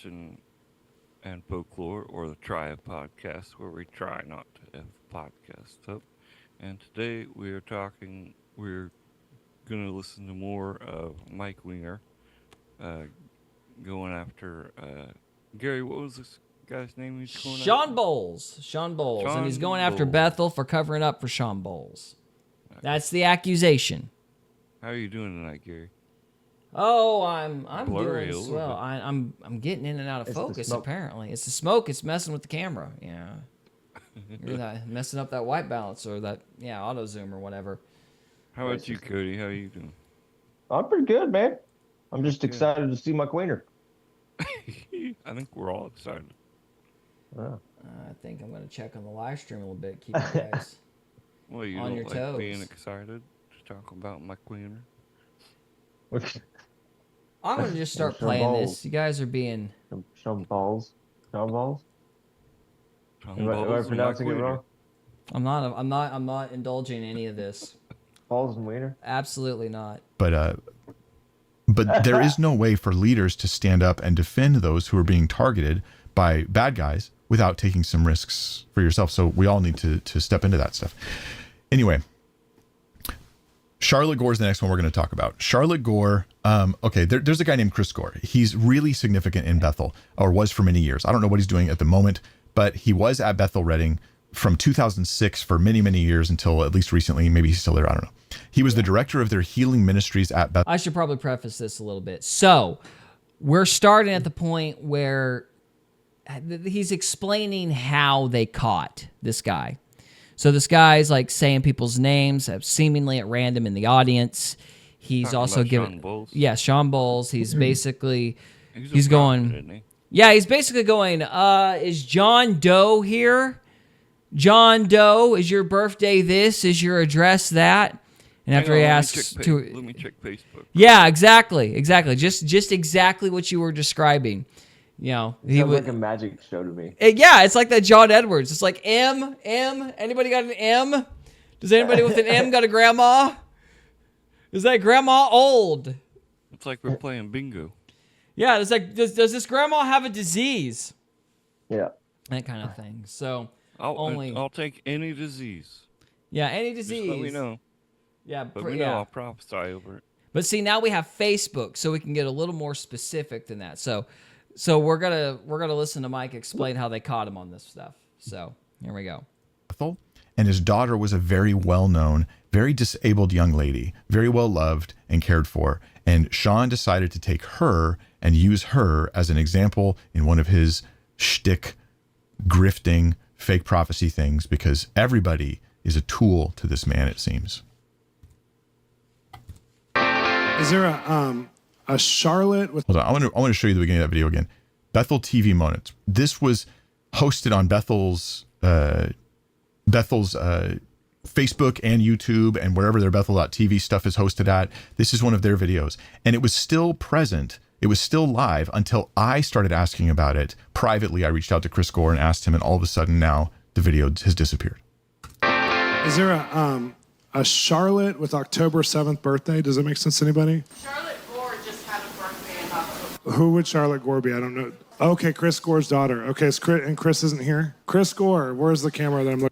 and Folklore, or the Try a Podcast, where we try not to F podcast up. And today we're going to listen to more of Mike Winger uh, going after, Gary, what was this guy's name he's going Shawn Bolz. Shawn Bolz. And he's going after Bethel for covering up for Shawn Bolz. That's the accusation. How are you doing tonight, Gary? Oh, I'm Blurry doing swell. bit. I'm getting in and out of It's the focus. smoke. Apparently, it's the smoke. It's messing with the camera. Yeah, you're messing up that white balance or that auto zoom or whatever. How about you, Cody? How are you doing? I'm pretty good, man. I'm just excited to see my queener. I think we're all excited. Oh. I think I'm gonna check on the live stream a little bit. Keep you guys Well, you on don't your like toes. being excited to talk about my queener? I'm gonna just start Shawn playing Bolz. this. You guys are being. Shawn Bolz. Shawn Bolz? Shawn Am I Bolz and pronouncing Mike it Wiener. wrong? I'm not indulging in any of this. Balls and wiener? Absolutely not. But there is no way for leaders to stand up and defend those who are being targeted by bad guys without taking some risks for yourself. So we all need to step into that stuff. Anyway, Charlotte Gore is the next one we're going to talk about. Charlotte Gore. Okay, there's a guy named Chris Gore. He's really significant in Bethel, or was for many years. I don't know what he's doing at the moment, but he was at Bethel Redding from 2006 for many, many years until at least recently. Maybe he's still there. I don't know. He was the director of their healing ministries at Bethel. I should probably preface this a little bit. So, we're starting at the point where he's explaining how they caught this guy. So this guy's like saying people's names seemingly at random in the audience. He's Talking also about giving Shawn Bolz? Shawn Bolz. He's basically He's a he's prophet, going isn't he? he's basically going, is John Doe here? John Doe, is your birthday this? Is your address that? And after Hang he on, asks let to me check Facebook. yeah, exactly. Just exactly what you were describing. You know, he Sounds would. like a magic show to me. Yeah, it's like that John Edwards. It's like M. Anybody got an M? Does anybody with an M got a grandma? Is that grandma old? It's like we're playing bingo. Yeah, it's like does this grandma have a disease? Yeah. That kind of thing. So I'll take any disease. any Just disease. let me know. Yeah, Let me know. I'll prophesy over it. But see, now we have Facebook, so we can get a little more specific than that. So we're gonna listen to Mike explain how they caught him on this stuff. So here we go. Bethel, and his daughter was a very well-known, very disabled young lady, very well loved and cared for. And Shawn decided to take her and use her as an example in one of his shtick, grifting, fake prophecy things, because everybody is a tool to this man, it seems. Is there a Charlotte with Hold on, I want to show you the beginning of that video again. Bethel TV moments. This was hosted on Bethel's Facebook and YouTube and wherever their Bethel.tv stuff is hosted at. This is one of their videos, and it was still present. It was still live until I started asking about it privately. I reached out to Chris Gore and asked him, and all of a sudden now the video has disappeared. is there a Charlotte with October 7th birthday? Does that make sense to anybody? Charlotte Gore just had a birthday in October. Who would Charlotte Gore be? I don't know. Okay, Chris Gore's daughter. Okay, and Chris isn't here. Chris Gore, where's the camera that I'm looking?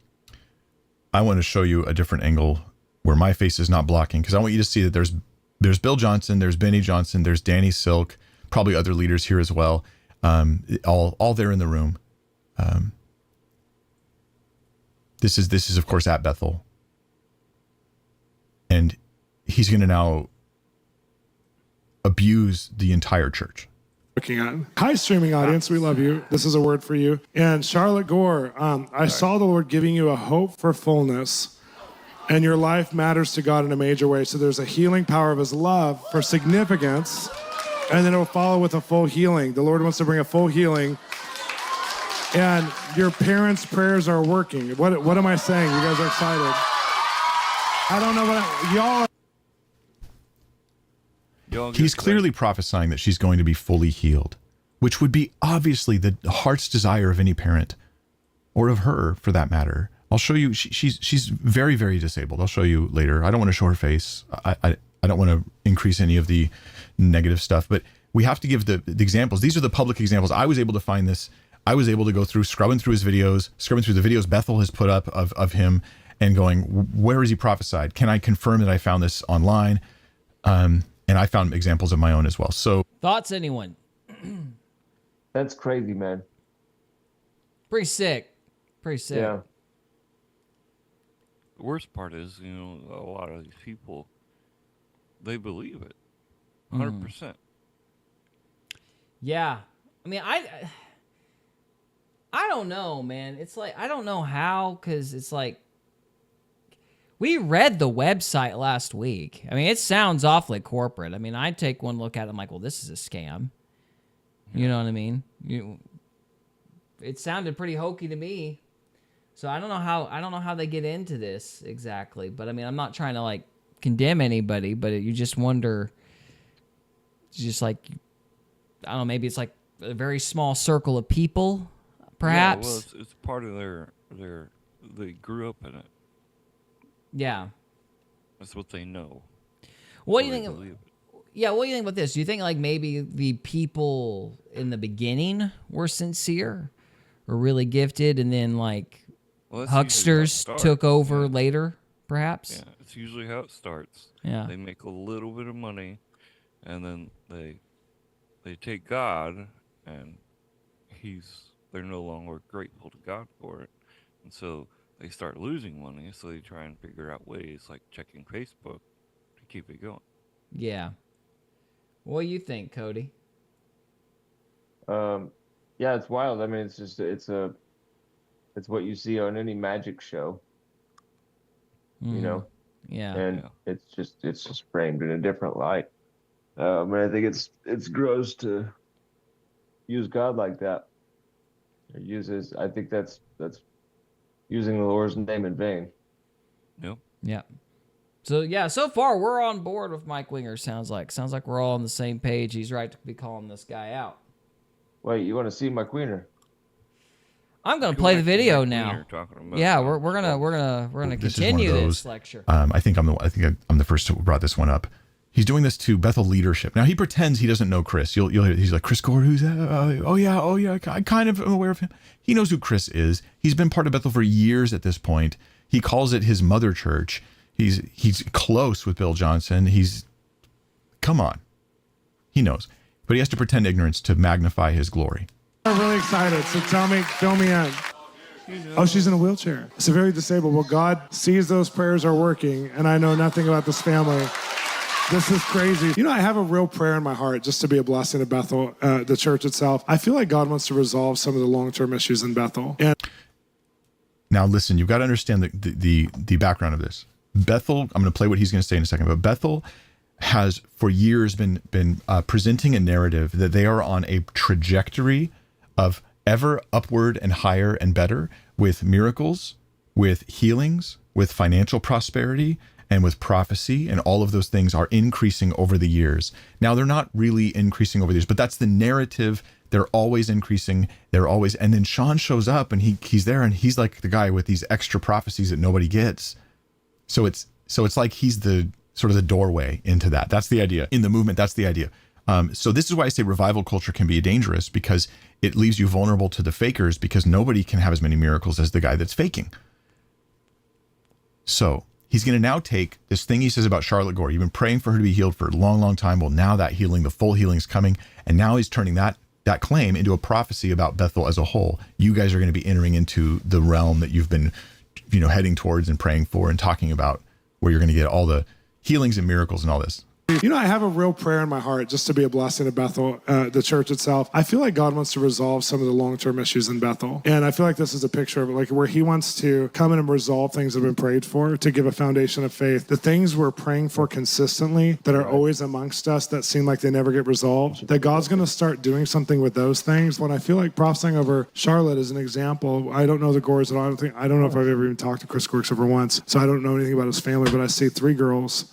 I want to show you a different angle where my face is not blocking, because I want you to see that there's Bill Johnson, there's Benny Johnson, there's Danny Silk, probably other leaders here as well, all there in the room. This is of course at Bethel, and he's going to now abuse the entire church. Looking at. Hi, streaming audience. We love you. This is a word for you. And Charlotte Gore, I saw the Lord giving you a hope for fullness, and your life matters to God in a major way. So there's a healing power of his love for significance, and then it will follow with a full healing. The Lord wants to bring a full healing, and your parents' prayers are working. What am I saying? You guys are excited. I don't know what y'all are. He's clearly prophesying that she's going to be fully healed, which would be obviously the heart's desire of any parent, or of her for that matter. I'll show you. She's very, very disabled. I'll show you later. I don't want to show her face. I don't want to increase any of the negative stuff, but we have to give the examples. These are the public examples. I was able to find this. I was able to go through, scrubbing through his videos, scrubbing through the videos Bethel has put up of him, and going, where is he prophesied? Can I confirm that I found this online? And I found examples of my own as well. So Thoughts, anyone? That's crazy, man. Pretty sick. Pretty sick. Yeah. The worst part is, you know, a lot of these people, they believe it, 100%. Yeah. I mean, I don't know, man. It's like, I don't know how, because it's like, we read the website last week. I mean, it sounds awfully corporate. I mean, I take one look at it, I'm like, well, this is a scam. You know what I mean? It sounded pretty hokey to me. So I don't know how they get into this exactly. But I mean, I'm not trying to like condemn anybody, but you just wonder, just like, I don't know, maybe it's like a very small circle of people, perhaps. Yeah, well, it's part of they grew up in it. Yeah. That's what they know. What So do you they think? believe it. Yeah, what do you think about this? Do you think like maybe the people in the beginning were sincere or really gifted, and then like Well, that's usually how it hucksters starts, took over yeah. later, perhaps? Yeah, it's usually how it starts. Yeah. They make a little bit of money, and then they take God, and they're no longer grateful to God for it, and so they start losing money. So they try and figure out ways like checking Facebook to keep it going. Yeah. What do you think, Cody? Yeah, it's wild. I mean, it's what you see on any magic show, you know, Yeah. and Yeah. it's just framed in a different light. And I think it's gross to use God like that. I think that's using the Lord's name in vain. Yep. Yeah. So yeah, so far we're on board with Mike Winger. Sounds like we're all on the same page. He's right to be calling this guy out. Wait, you want to see my queener? I'm gonna Go play the back to video Mike now. Wiener talking about Yeah, God. we're gonna This is one of continue those, this lecture. I think I'm the first who brought this one up. He's doing this to Bethel leadership. Now he pretends he doesn't know Chris. You'll hear he's like, Chris Gore, who's that? Oh yeah, I kind of am aware of him. He knows who Chris is. He's been part of Bethel for years at this point. He calls it his mother church. He's close with Bill Johnson. Come on. He knows. But he has to pretend ignorance to magnify his glory. I'm really excited. So fill me in. Oh, she's in a wheelchair. It's very disabled. Well, God sees those prayers are working, and I know nothing about this family. This is crazy. You know, I have a real prayer in my heart just to be a blessing to Bethel, the church itself. I feel like God wants to resolve some of the long-term issues in Bethel. And Now listen, you've got to understand the background of this. Bethel, I'm going to play what he's going to say in a second, but Bethel has for years been presenting a narrative that they are on a trajectory of ever upward and higher and better, with miracles, with healings, with financial prosperity, and with prophecy, and all of those things are increasing over the years. Now, they're not really increasing over the years, but that's the narrative. They're always increasing. And then Shawn shows up, and he's there, and he's like the guy with these extra prophecies that nobody gets. So it's like he's the sort of the doorway into that. That's the idea. In the movement, that's the idea. So this is why I say revival culture can be dangerous, because it leaves you vulnerable to the fakers, because nobody can have as many miracles as the guy that's faking. So he's going to now take this thing he says about Charlotte Gore. You've been praying for her to be healed for a long, long time. Well, now that healing, the full healing is coming. And now he's turning that claim into a prophecy about Bethel as a whole. You guys are going to be entering into the realm that you've been, heading towards and praying for and talking about, where you're going to get all the healings and miracles and all this. you know, I have a real prayer in my heart just to be a blessing to Bethel, the church itself. I feel like God wants to resolve some of the long-term issues in Bethel. And I feel like this is a picture of it, like where he wants to come in and resolve things that have been prayed for, to give a foundation of faith. The things we're praying for consistently that are always amongst us that seem like they never get resolved, that God's going to start doing something with those things. When I feel like prophesying over Charlotte is an example, I don't know the Gores at all. I don't know if I've ever even talked to Chris Gore over once, so I don't know anything about his family, but I see 3 girls.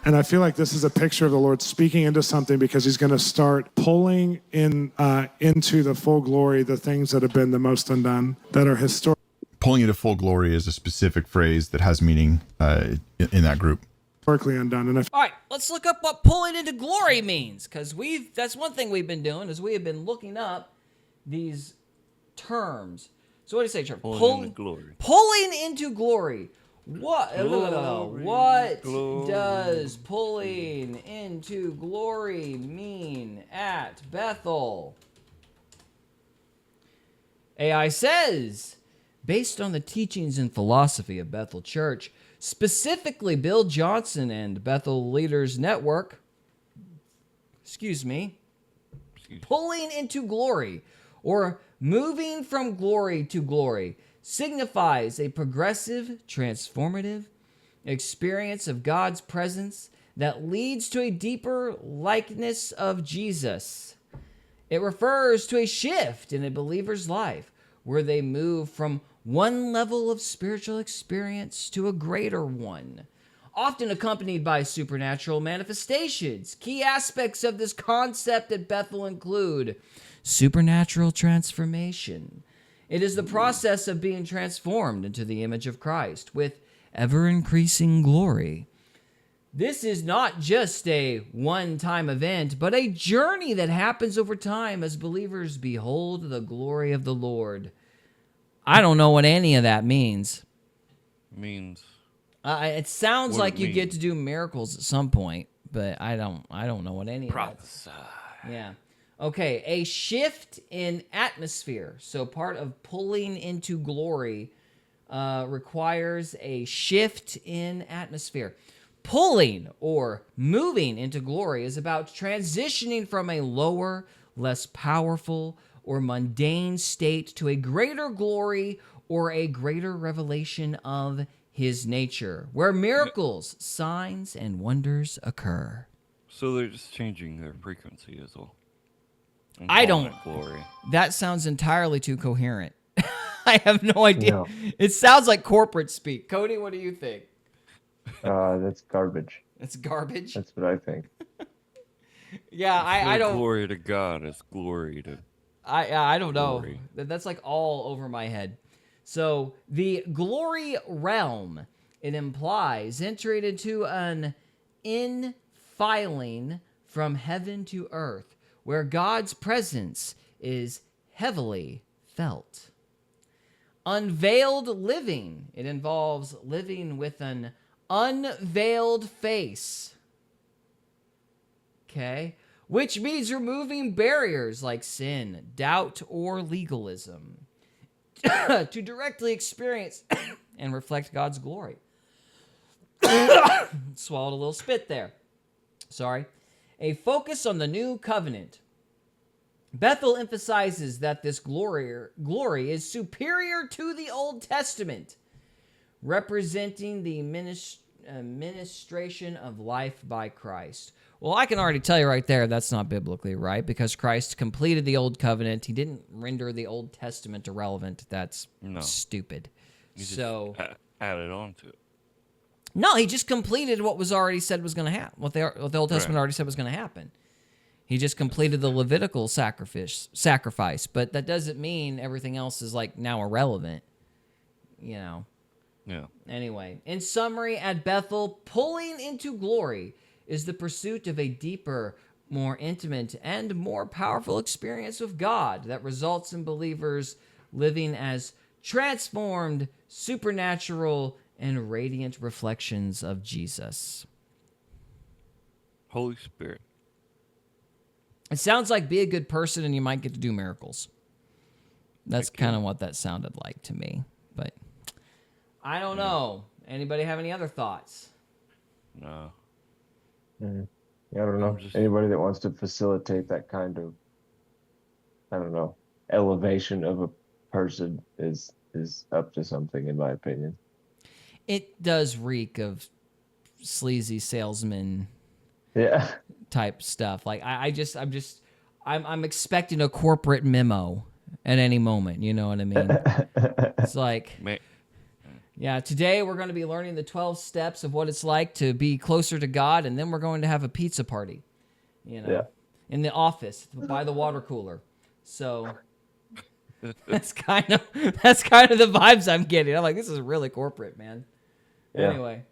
And I feel like this is a picture of the Lord speaking into something, because he's going to start pulling in into the full glory the things that have been the most undone, that are historic. Pulling into full glory is a specific phrase that has meaning in that group. historically undone. And All right, let's look up what pulling into glory means, because that's one thing we've been doing is we have been looking up these terms. So what do you say, Trevor? Pulling into glory. Pulling into glory. What Glory, what glory. does pulling into glory mean at Bethel? AI says, based on the teachings and philosophy of Bethel Church, specifically Bill Johnson and Bethel Leaders Network, pulling into glory or moving from glory to glory signifies a progressive, transformative experience of God's presence that leads to a deeper likeness of Jesus. It refers to a shift in a believer's life where they move from one level of spiritual experience to a greater one, often accompanied by supernatural manifestations. Key aspects of this concept at Bethel include supernatural transformation. It is the process of being transformed into the image of Christ with ever-increasing glory. This is not just a one-time event, but a journey that happens over time as believers behold the glory of the Lord. I don't know what any of that means. Means It sounds What like it you get means. to do miracles at some point, but I don't know what any of that. prophesy. Yeah. Okay, a shift in atmosphere. So part of pulling into glory requires a shift in atmosphere. Pulling or moving into glory is about transitioning from a lower, less powerful, or mundane state to a greater glory or a greater revelation of his nature, where miracles, signs, and wonders occur. So they're just changing their frequency as well. And I calling don't- it glory. That sounds entirely too coherent. I have no idea. No. It sounds like corporate speak. Cody, what do you think? That's garbage. It's garbage. That's what I think. Yeah, I don't. Glory to God is glory to. I don't know. Glory. That's like all over my head. So the glory realm, it implies entering into an infiling from heaven to earth, where God's presence is heavily felt. Unveiled living, it involves living with an unveiled face. Okay? Which means removing barriers like sin, doubt, or legalism to directly experience and reflect God's glory. Swallowed a little spit there. Sorry. A focus on the new covenant. Bethel emphasizes that this glory is superior to the Old Testament, representing the ministration of life by Christ. Well, I can already tell you right there that's not biblically right, because Christ completed the Old Covenant. He didn't render the Old Testament irrelevant. That's stupid. You just So, added on to it. no, he just completed what was already said was going to happen, what the Old Testament Right. already said was going to happen. He just completed the Levitical sacrifice, but that doesn't mean everything else is like now irrelevant, you know. Yeah. Anyway, in summary, at Bethel, pulling into glory is the pursuit of a deeper, more intimate, and more powerful experience with God that results in believers living as transformed, supernatural, and radiant reflections of Jesus. Holy Spirit. It sounds like be a good person and you might get to do miracles. That's kind of what that sounded like to me. But I don't know. Anybody have any other thoughts? No. Yeah, I don't know. just- Anybody that wants to facilitate that kind of, I don't know, elevation of a person is up to something, in my opinion. It does reek of sleazy salesman Yeah. type stuff. Like I'm expecting a corporate memo at any moment. You know what I mean? It's like, Man, yeah, today we're going to be learning the 12 steps of what it's like to be closer to God, and then we're going to have a pizza party, you know, Yeah. in the office by the water cooler. So that's kind of the vibes I'm getting. I'm like, this is really corporate, man. Yeah. Anyway.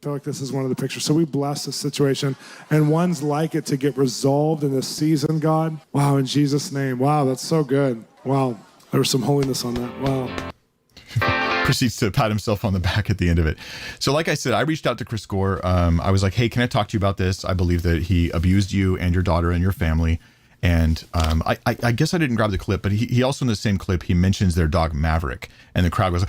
feel like this is one of the pictures. So we bless this situation and ones like it to get resolved in this season, God. Wow, in Jesus' name. Wow, that's so good. Wow, there was some holiness on that. Wow. Proceeds to pat himself on the back at the end of it. So like I said, I reached out to Chris Gore. I was like, hey, can I talk to you about this? I believe that he abused you and your daughter and your family. And I guess I didn't grab the clip, but he also in the same clip, he mentions their dog Maverick. And the crowd was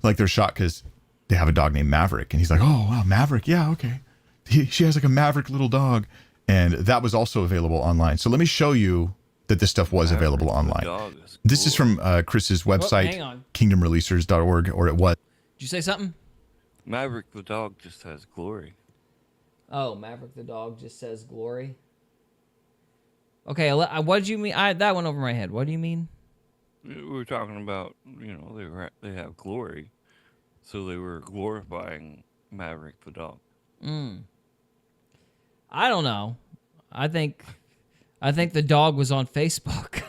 like, they're shocked because they have a dog named Maverick. And he's like, oh, wow, Maverick. Yeah, okay. She has like a Maverick little dog. And that was also available online. So let me show you that this stuff was available online. This is from Chris's website, kingdomreleasers.org, or it was. Did you say something? Maverick the dog just has glory. Oh, Maverick the dog just says glory. Okay, what did you mean? That went over my head. What do you mean? We were talking about, they have glory. So they were glorifying Maverick the dog. I don't know. I think the dog was on Facebook.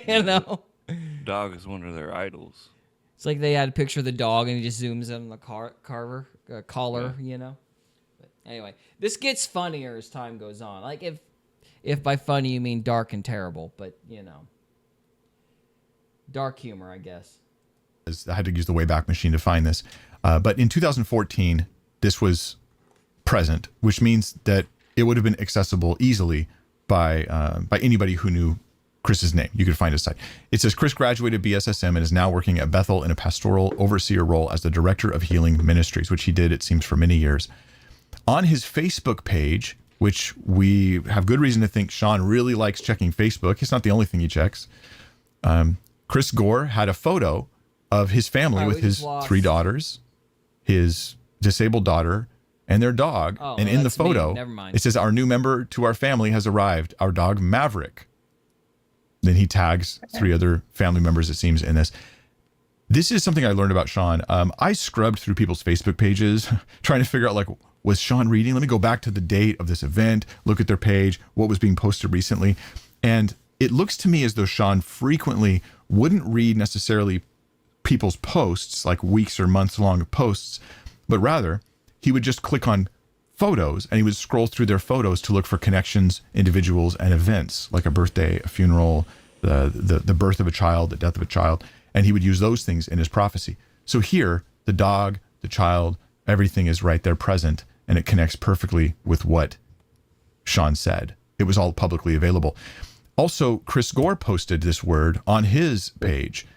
You know? Dog is one of their idols. It's like they had a picture of the dog and he just zooms in on the collar, Yeah. you know? But anyway, this gets funnier as time goes on. Like if by funny you mean dark and terrible, but you know. Dark humor, I guess. I had to use the Wayback Machine to find this. But in 2014, this was present, which means that it would have been accessible easily by anybody who knew Chris's name. You could find his site. It says, Chris graduated BSSM and is now working at Bethel in a pastoral overseer role as the director of healing ministries, which he did, it seems, for many years. On his Facebook page, which we have good reason to think Shawn really likes checking Facebook. It's not the only thing he checks. Chris Gore had a photo of his family with his 3 daughters, his disabled daughter, and their dog. Oh, and in the photo, Never mind. it says, our new member to our family has arrived, our dog Maverick. Then he tags 3 other family members, it seems, in this. This is something I learned about Shawn. I scrubbed through people's Facebook pages, trying to figure out, like, was Shawn reading? Let me go back to the date of this event, look at their page, what was being posted recently. And it looks to me as though Shawn frequently wouldn't read necessarily people's posts, like weeks or months long posts, but rather he would just click on photos and he would scroll through their photos to look for connections, individuals, and events like a birthday, a funeral, the birth of a child, the death of a child, and he would use those things in his prophecy. So here, the dog, the child, everything is right there present, and it connects perfectly with what Shawn said. It was all publicly available. Also, Chris Gore posted this word on his page.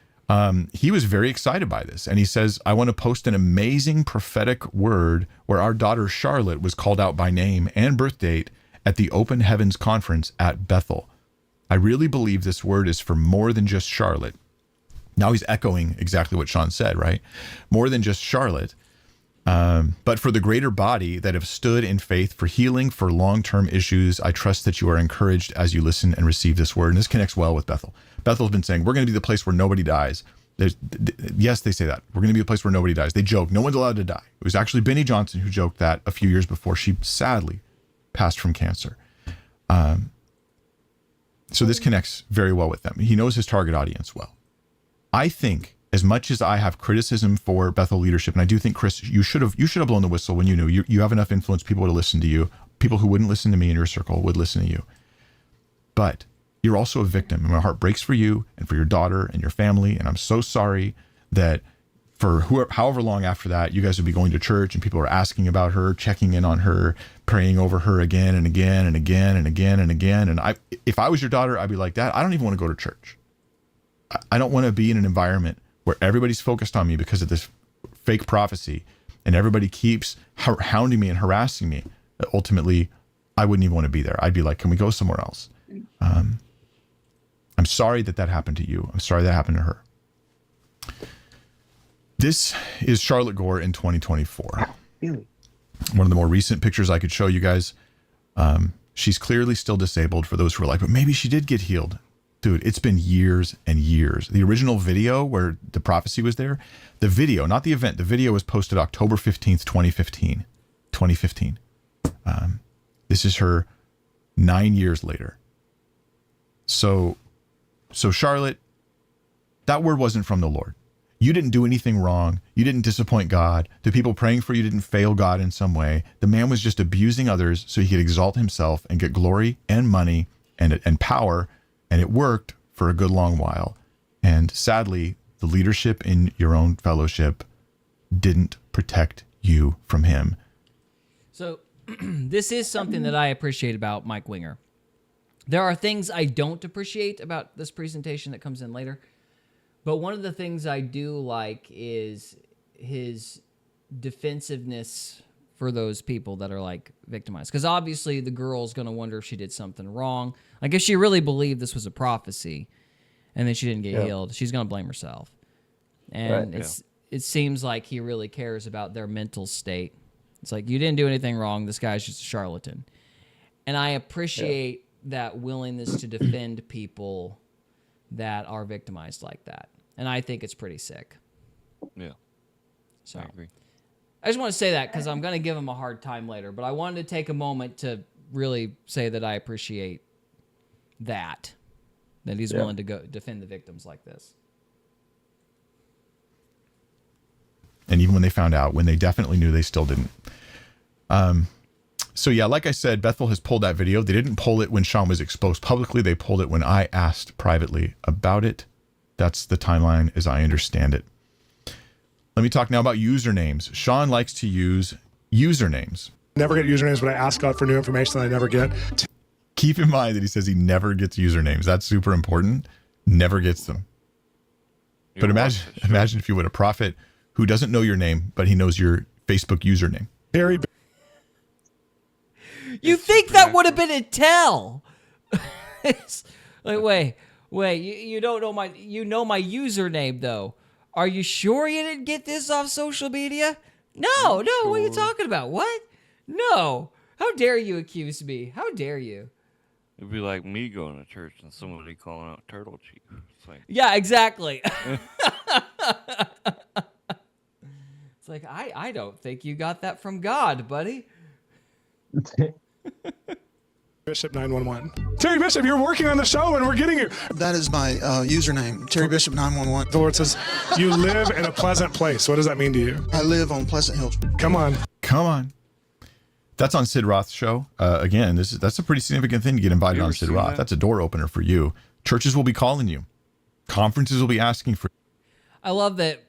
He was very excited by this. And he says, I want to post an amazing prophetic word where our daughter Charlotte was called out by name and birth date at the Open Heavens Conference at Bethel. I really believe this word is for more than just Charlotte. Now he's echoing exactly what Shawn said, right? More than just Charlotte, but for the greater body that have stood in faith for healing, for long-term issues. I trust that you are encouraged as you listen and receive this word. And this connects well with Bethel. Bethel's been saying, we're going to be the place where nobody dies. Yes, they say that. We're going to be the place where nobody dies. They joke, no one's allowed to die. It was actually Benny Johnson who joked that a few years before she sadly passed from cancer. So this connects very well with them. He knows his target audience well. I think, as much as I have criticism for Bethel leadership, and I do think, Chris, you should have blown the whistle when you knew. You have enough influence. People would listen to you. People who wouldn't listen to me in your circle would listen to you. But you're also a victim, and my heart breaks for you and for your daughter and your family. And I'm so sorry that for however long after that, you guys would be going to church and people are asking about her, checking in on her, praying over her again and again and again and again and again. And if I was your daughter, I'd be like, Dad, I don't even want to go to church. I don't want to be in an environment where everybody's focused on me because of this fake prophecy and everybody keeps hounding me and harassing me. Ultimately, I wouldn't even want to be there. I'd be like, can we go somewhere else? I'm sorry that happened to you. I'm sorry that happened to her. This is Charlotte Gore in 2024. One of the more recent pictures I could show you guys. She's clearly still disabled, for those who are like, but maybe she did get healed. Dude, it's been years and years. The original video where the prophecy was there, the video, not the event, the video was posted October 15th, 2015. This is her 9 years later. So Charlotte, that word wasn't from the Lord. You didn't do anything wrong. You didn't disappoint God. The people praying for you didn't fail God in some way. The man was just abusing others so he could exalt himself and get glory and money and power, and it worked for a good long while. And sadly, the leadership in your own fellowship didn't protect you from him. So this is something that I appreciate about Mike Winger. There are things I don't appreciate about this presentation that comes in later. But one of the things I do like is his defensiveness for those people that are like victimized. Because obviously the girl's going to wonder if she did something wrong. Like if she really believed this was a prophecy and then she didn't get healed, she's going to blame herself. And it seems like he really cares about their mental state. It's like, you didn't do anything wrong. This guy's just a charlatan. And I appreciate that willingness to defend people that are victimized like that. And I think it's pretty sick. Yeah. So I agree. I just want to say that because I'm going to give him a hard time later. But I wanted to take a moment to really say that I appreciate that he's willing to go defend the victims like this. And even when they found out, when they definitely knew, they still didn't. So yeah, like I said, Bethel has pulled that video. They didn't pull it when Shawn was exposed publicly. They pulled it when I asked privately about it. That's the timeline as I understand it. Let me talk now about usernames. Shawn likes to use usernames. Never get usernames, but I ask God for new information that I never get. Keep in mind that he says he never gets usernames. That's super important. Never gets them. But imagine if you would a prophet who doesn't know your name, but he knows your Facebook username. Terry, You think that would have been a tell? It's like, wait, you don't know my username though. Are you sure you didn't get this off social media? No, what are you talking about? What? No. How dare you accuse me? How dare you? It'd be like me going to church and somebody calling out Turtle Chief. It's like, Yeah, exactly. It's like, I don't think you got that from God, buddy. Bishop 911. Terry Bishop, you're working on the show and we're getting you. That is my username, Terry Bishop 911. The Lord says, you live in a pleasant place. What does that mean to you? I live on Pleasant Hill. Come on. That's on Sid Roth's show. Again, that's a pretty significant thing to get invited on Sid Roth. That's a door opener for you. Churches will be calling you. Conferences will be asking for. I love that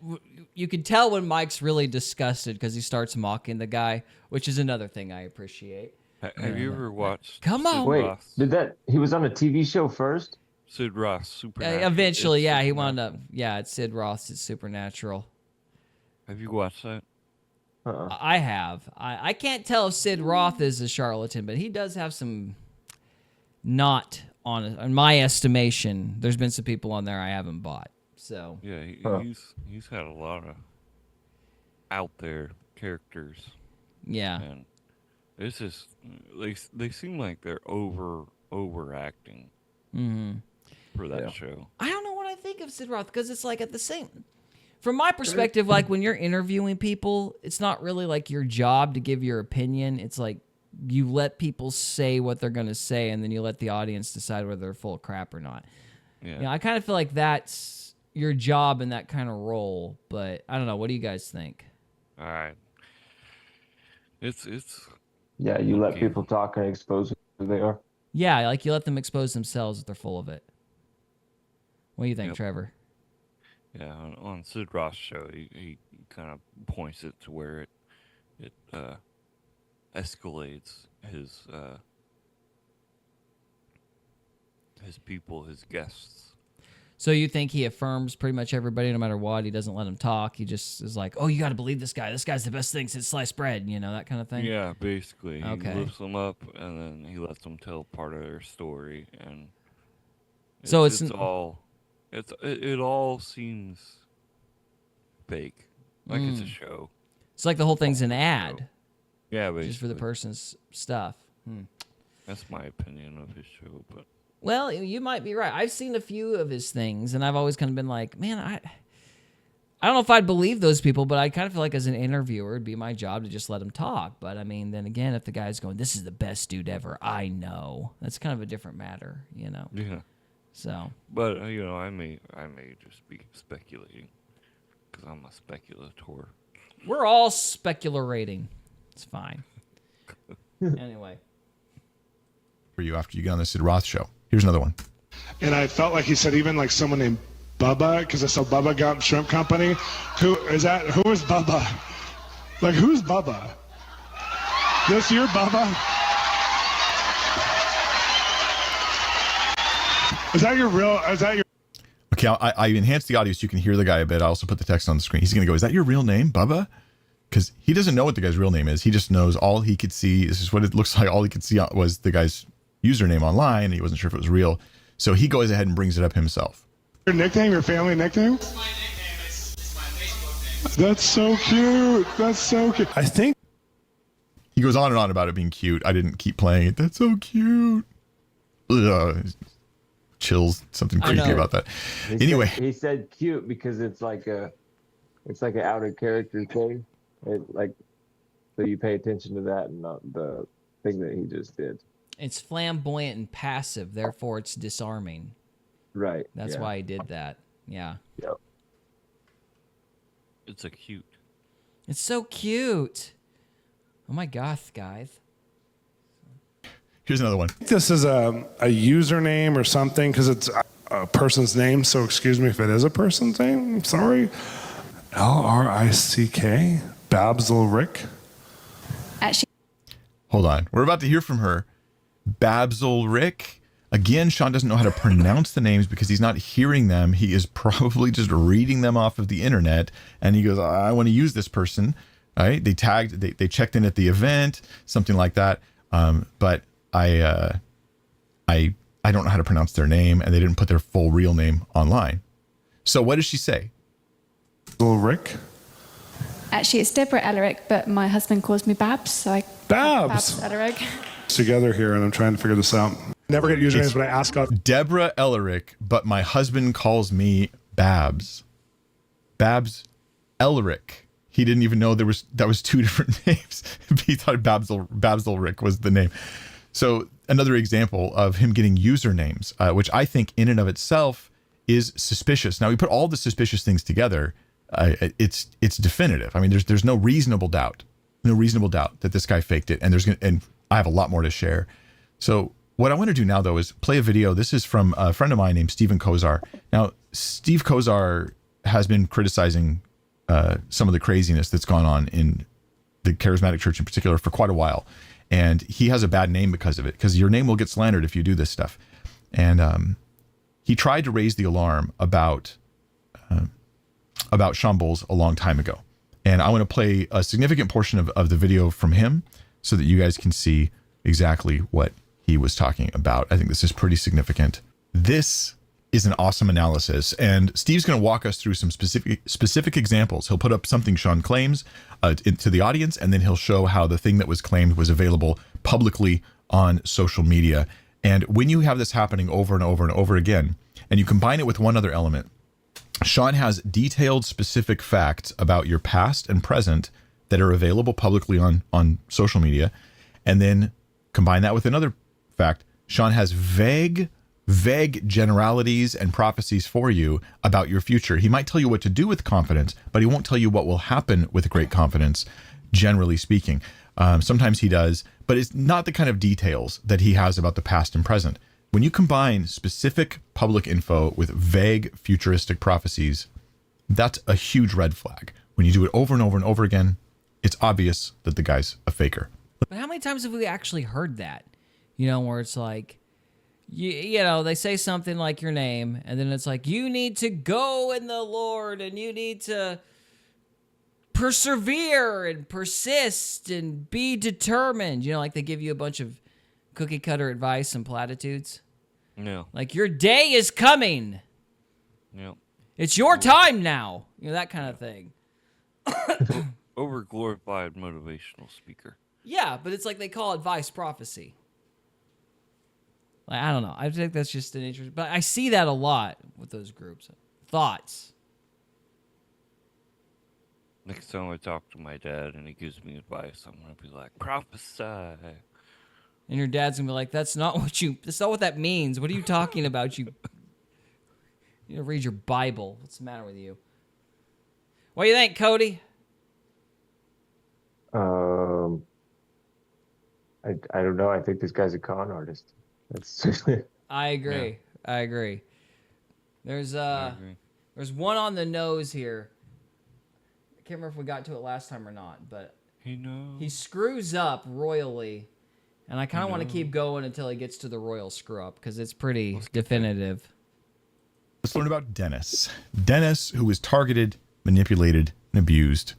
you can tell when Mike's really disgusted because he starts mocking the guy, which is another thing I appreciate. have you ever watched? Come on. Wait, he was on a TV show first? Sid Roth's Supernatural. Eventually, It's he wound Supernatural. up. Yeah, it's Sid Roth's. It's Supernatural. Have you watched that? I have. I can't tell if Sid Roth is a charlatan, but he does have some not honest. In my estimation, there's been some people on there I haven't bought. So Yeah, he's had a lot of out there characters, yeah, and it's just they seem like they're overacting for that show. I don't know what I think of Sid Roth because it's like at the same. From my perspective, like when you're interviewing people, it's not really like your job to give your opinion. It's like you let people say what they're going to say, and then you let the audience decide whether they're full of crap or not. Yeah, You know, I kind of feel like that's your job in that kind of role, but I don't know. What do you guys think? all right. It's Yeah, you let Okay. people talk and expose who they are. Yeah, like you let them expose themselves if they're full of it. What do you think, Yep. Trevor? yeah. On Sid Roth's show, he kind of points it to where it escalates his people, his guests. So you think he affirms pretty much everybody no matter what? He doesn't let them talk. He just is like, oh, you got to believe this guy. This guy's the best thing since sliced bread, you know, that kind of thing? Yeah, basically. Okay. He lifts them up, and then he lets them tell part of their story, and So it's it's- all it all seems fake, like it's a show. It's like the whole thing's an ad Yeah, basically. just for the person's stuff. That's my opinion of his show, but Well, you might be right. I've seen a few of his things, and I've always kind of been like, man, I don't know if I'd believe those people, but I kind of feel like as an interviewer, it'd be my job to just let him talk. But I mean, then again, if the guy's going, this is the best dude ever, I know, that's kind of a different matter, you know? yeah. So, But I may just be speculating. because I'm a speculator. We're all speculating. It's fine. Anyway. For you after you get on the Sid Roth show. Here's another one. And I felt like he said even like someone named Bubba, because I saw Bubba Gump Shrimp Company. Who is Bubba? Like, who's Bubba? This your Bubba? Is that your Okay, I enhanced the audio so you can hear the guy a bit. I also put the text on the screen. He's going to go, is that your real name, Bubba? Because he doesn't know what the guy's real name is. He just knows all he could see. This is what it looks like. All he could see was the guy's username online. And he wasn't sure if it was real. So he goes ahead and brings it up himself. your nickname, your family nickname? It's my nickname. It's my Facebook name. That's so cute. That's so cute. I think He goes on and on about it being cute. I didn't keep playing it. That's so cute. Ugh. Chills, something I know. creepy about that. He said cute because it's like an out of character thing. So you pay attention to that and not the thing that he just did. It's flamboyant and passive, therefore it's disarming. Right. That's yeah. why he did that. Yeah. Yep. It's a cute. It's so cute. Oh my gosh, guys. Here's another one. this is a username or something because it's a person's name. So excuse me if it is a person's name. I'm sorry. L-R-I-C-K. Babsel Rick. Actually, Hold on. We're about to hear from her. Babsel Rick. Again, Shawn doesn't know how to pronounce the names because he's not hearing them. He is probably just reading them off of the internet. And he goes, I want to use this person. All right. They checked in at the event, something like that. But I don't know how to pronounce their name, and they didn't put their full real name online. So what does she say? Little Rick. actually, it's Deborah Ellerick, but my husband calls me Babs, so I Babs. Ellerick. Together here, and I'm trying to figure this out. Never get usernames, but I ask God. Deborah Ellerick, but my husband calls me Babs. Babs Ellerick. He didn't even know that was two different names. He thought Babsel Rick was the name. So another example of him getting usernames, which I think in and of itself is suspicious. Now we put all the suspicious things together. It's definitive. I mean, there's no reasonable doubt that this guy faked it. And I have a lot more to share. So what I want to do now though is play a video. This is from a friend of mine named Stephen Kozar. Now Steve Kozar has been criticizing some of the craziness that's gone on in the charismatic church in particular for quite a while. And he has a bad name because of it, because your name will get slandered if you do this stuff. And he tried to raise the alarm about Shawn Bolz a long time ago. And I want to play a significant portion of the video from him so that you guys can see exactly what he was talking about. I think this is pretty significant. This is an awesome analysis, and Steve's going to walk us through some specific examples. He'll put up something Shawn claims to the audience, and then he'll show how the thing that was claimed was available publicly on social media. And when you have this happening over and over and over again, and you combine it with one other element, Shawn has detailed specific facts about your past and present that are available publicly on social media, and then combine that with another fact. Shawn has vague generalities and prophecies for you about your future. He might tell you what to do with confidence, but he won't tell you what will happen with great confidence, generally speaking. Sometimes he does, but it's not the kind of details that he has about the past and present. When you combine specific public info with vague futuristic prophecies, that's a huge red flag. When you do it over and over and over again, it's obvious that the guy's a faker. But how many times have we actually heard that? You know, where it's like, you know, they say something like your name, and then it's like, you need to go in the Lord, and you need to persevere and persist and be determined. You know, like they give you a bunch of cookie cutter advice and platitudes. No. Like, your day is coming. No. It's your time now. You know, that kind of thing. Over glorified motivational speaker. Yeah, but it's like they call advice prophecy. Like, I don't know. I think that's just an interest. But I see that a lot with those groups. Thoughts? Next time I talk to my dad and he gives me advice, I'm gonna be like, prophesy. And your dad's gonna be like, that's not what that means. What are you talking about? You read your Bible. What's the matter with you? What do you think, Cody? I don't know. I think this guy's a con artist. That's I agree. Yeah. I agree. There's I agree. there's one on the nose here. I can't remember if we got to it last time or not, but he screws up royally, and I kind of want to keep going until he gets to the royal screw up because it's pretty definitive. Let's learn about Dennis. Dennis, who was targeted, manipulated, and abused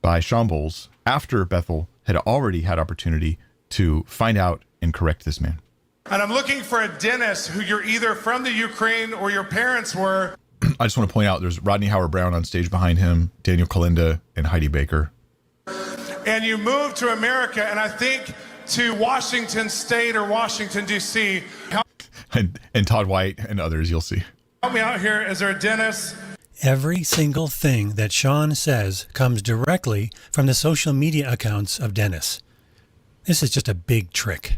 by Shawn Bolz after Bethel had already had opportunity to find out and correct this man. And I'm looking for a Dennis who you're either from the Ukraine or your parents were. I just want to point out there's Rodney Howard-Brown on stage behind him, Daniel Kalinda, and Heidi Baker. And you moved to America, and I think to Washington State or Washington, D.C. And Todd White and others, you'll see. Help me out here. Is there a Dennis? Every single thing that Shawn says comes directly from the social media accounts of Dennis. This is just a big trick.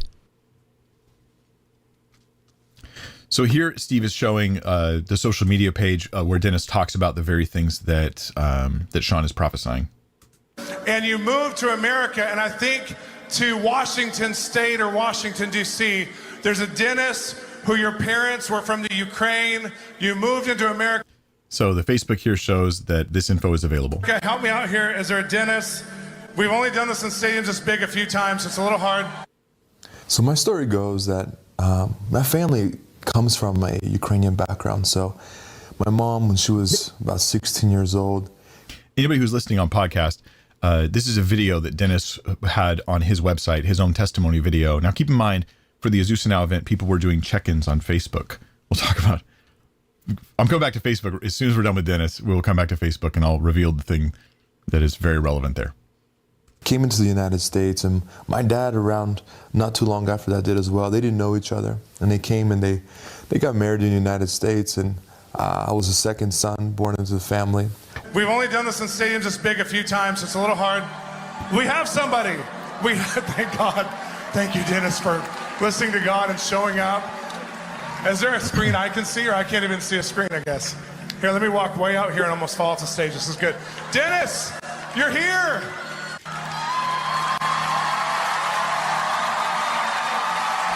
So here, Steve is showing the social media page where Dennis talks about the very things that that Shawn is prophesying. And you moved to America, and I think to Washington State or Washington, D.C. There's a Dennis who your parents were from the Ukraine. You moved into America. So the Facebook here shows that this info is available. Okay, help me out here. Is there a Dennis? We've only done this in stadiums this big a few times. So it's a little hard. So my story goes that my family comes from a Ukrainian background. So my mom, when she was about 16 years old. Anybody who's listening on podcast, this is a video that Dennis had on his website, his own testimony video. Now keep in mind, for the Azusa Now event, people were doing check-ins on Facebook. We'll talk about, I'm coming back to Facebook. As soon as we're done with Dennis, we will come back to Facebook and I'll reveal the thing that is very relevant there. Came into the United States, and my dad around not too long after that did as well. They didn't know each other, and they came and they got married in the United States, and I was the second son born into the family. We've only done this in stadiums this big a few times. So it's a little hard. We have somebody. Thank God. Thank you, Dennis, for listening to God and showing up. Is there a screen I can see, or I can't even see a screen, I guess? Here, let me walk way out here and almost fall off the stage. This is good. Dennis, you're here.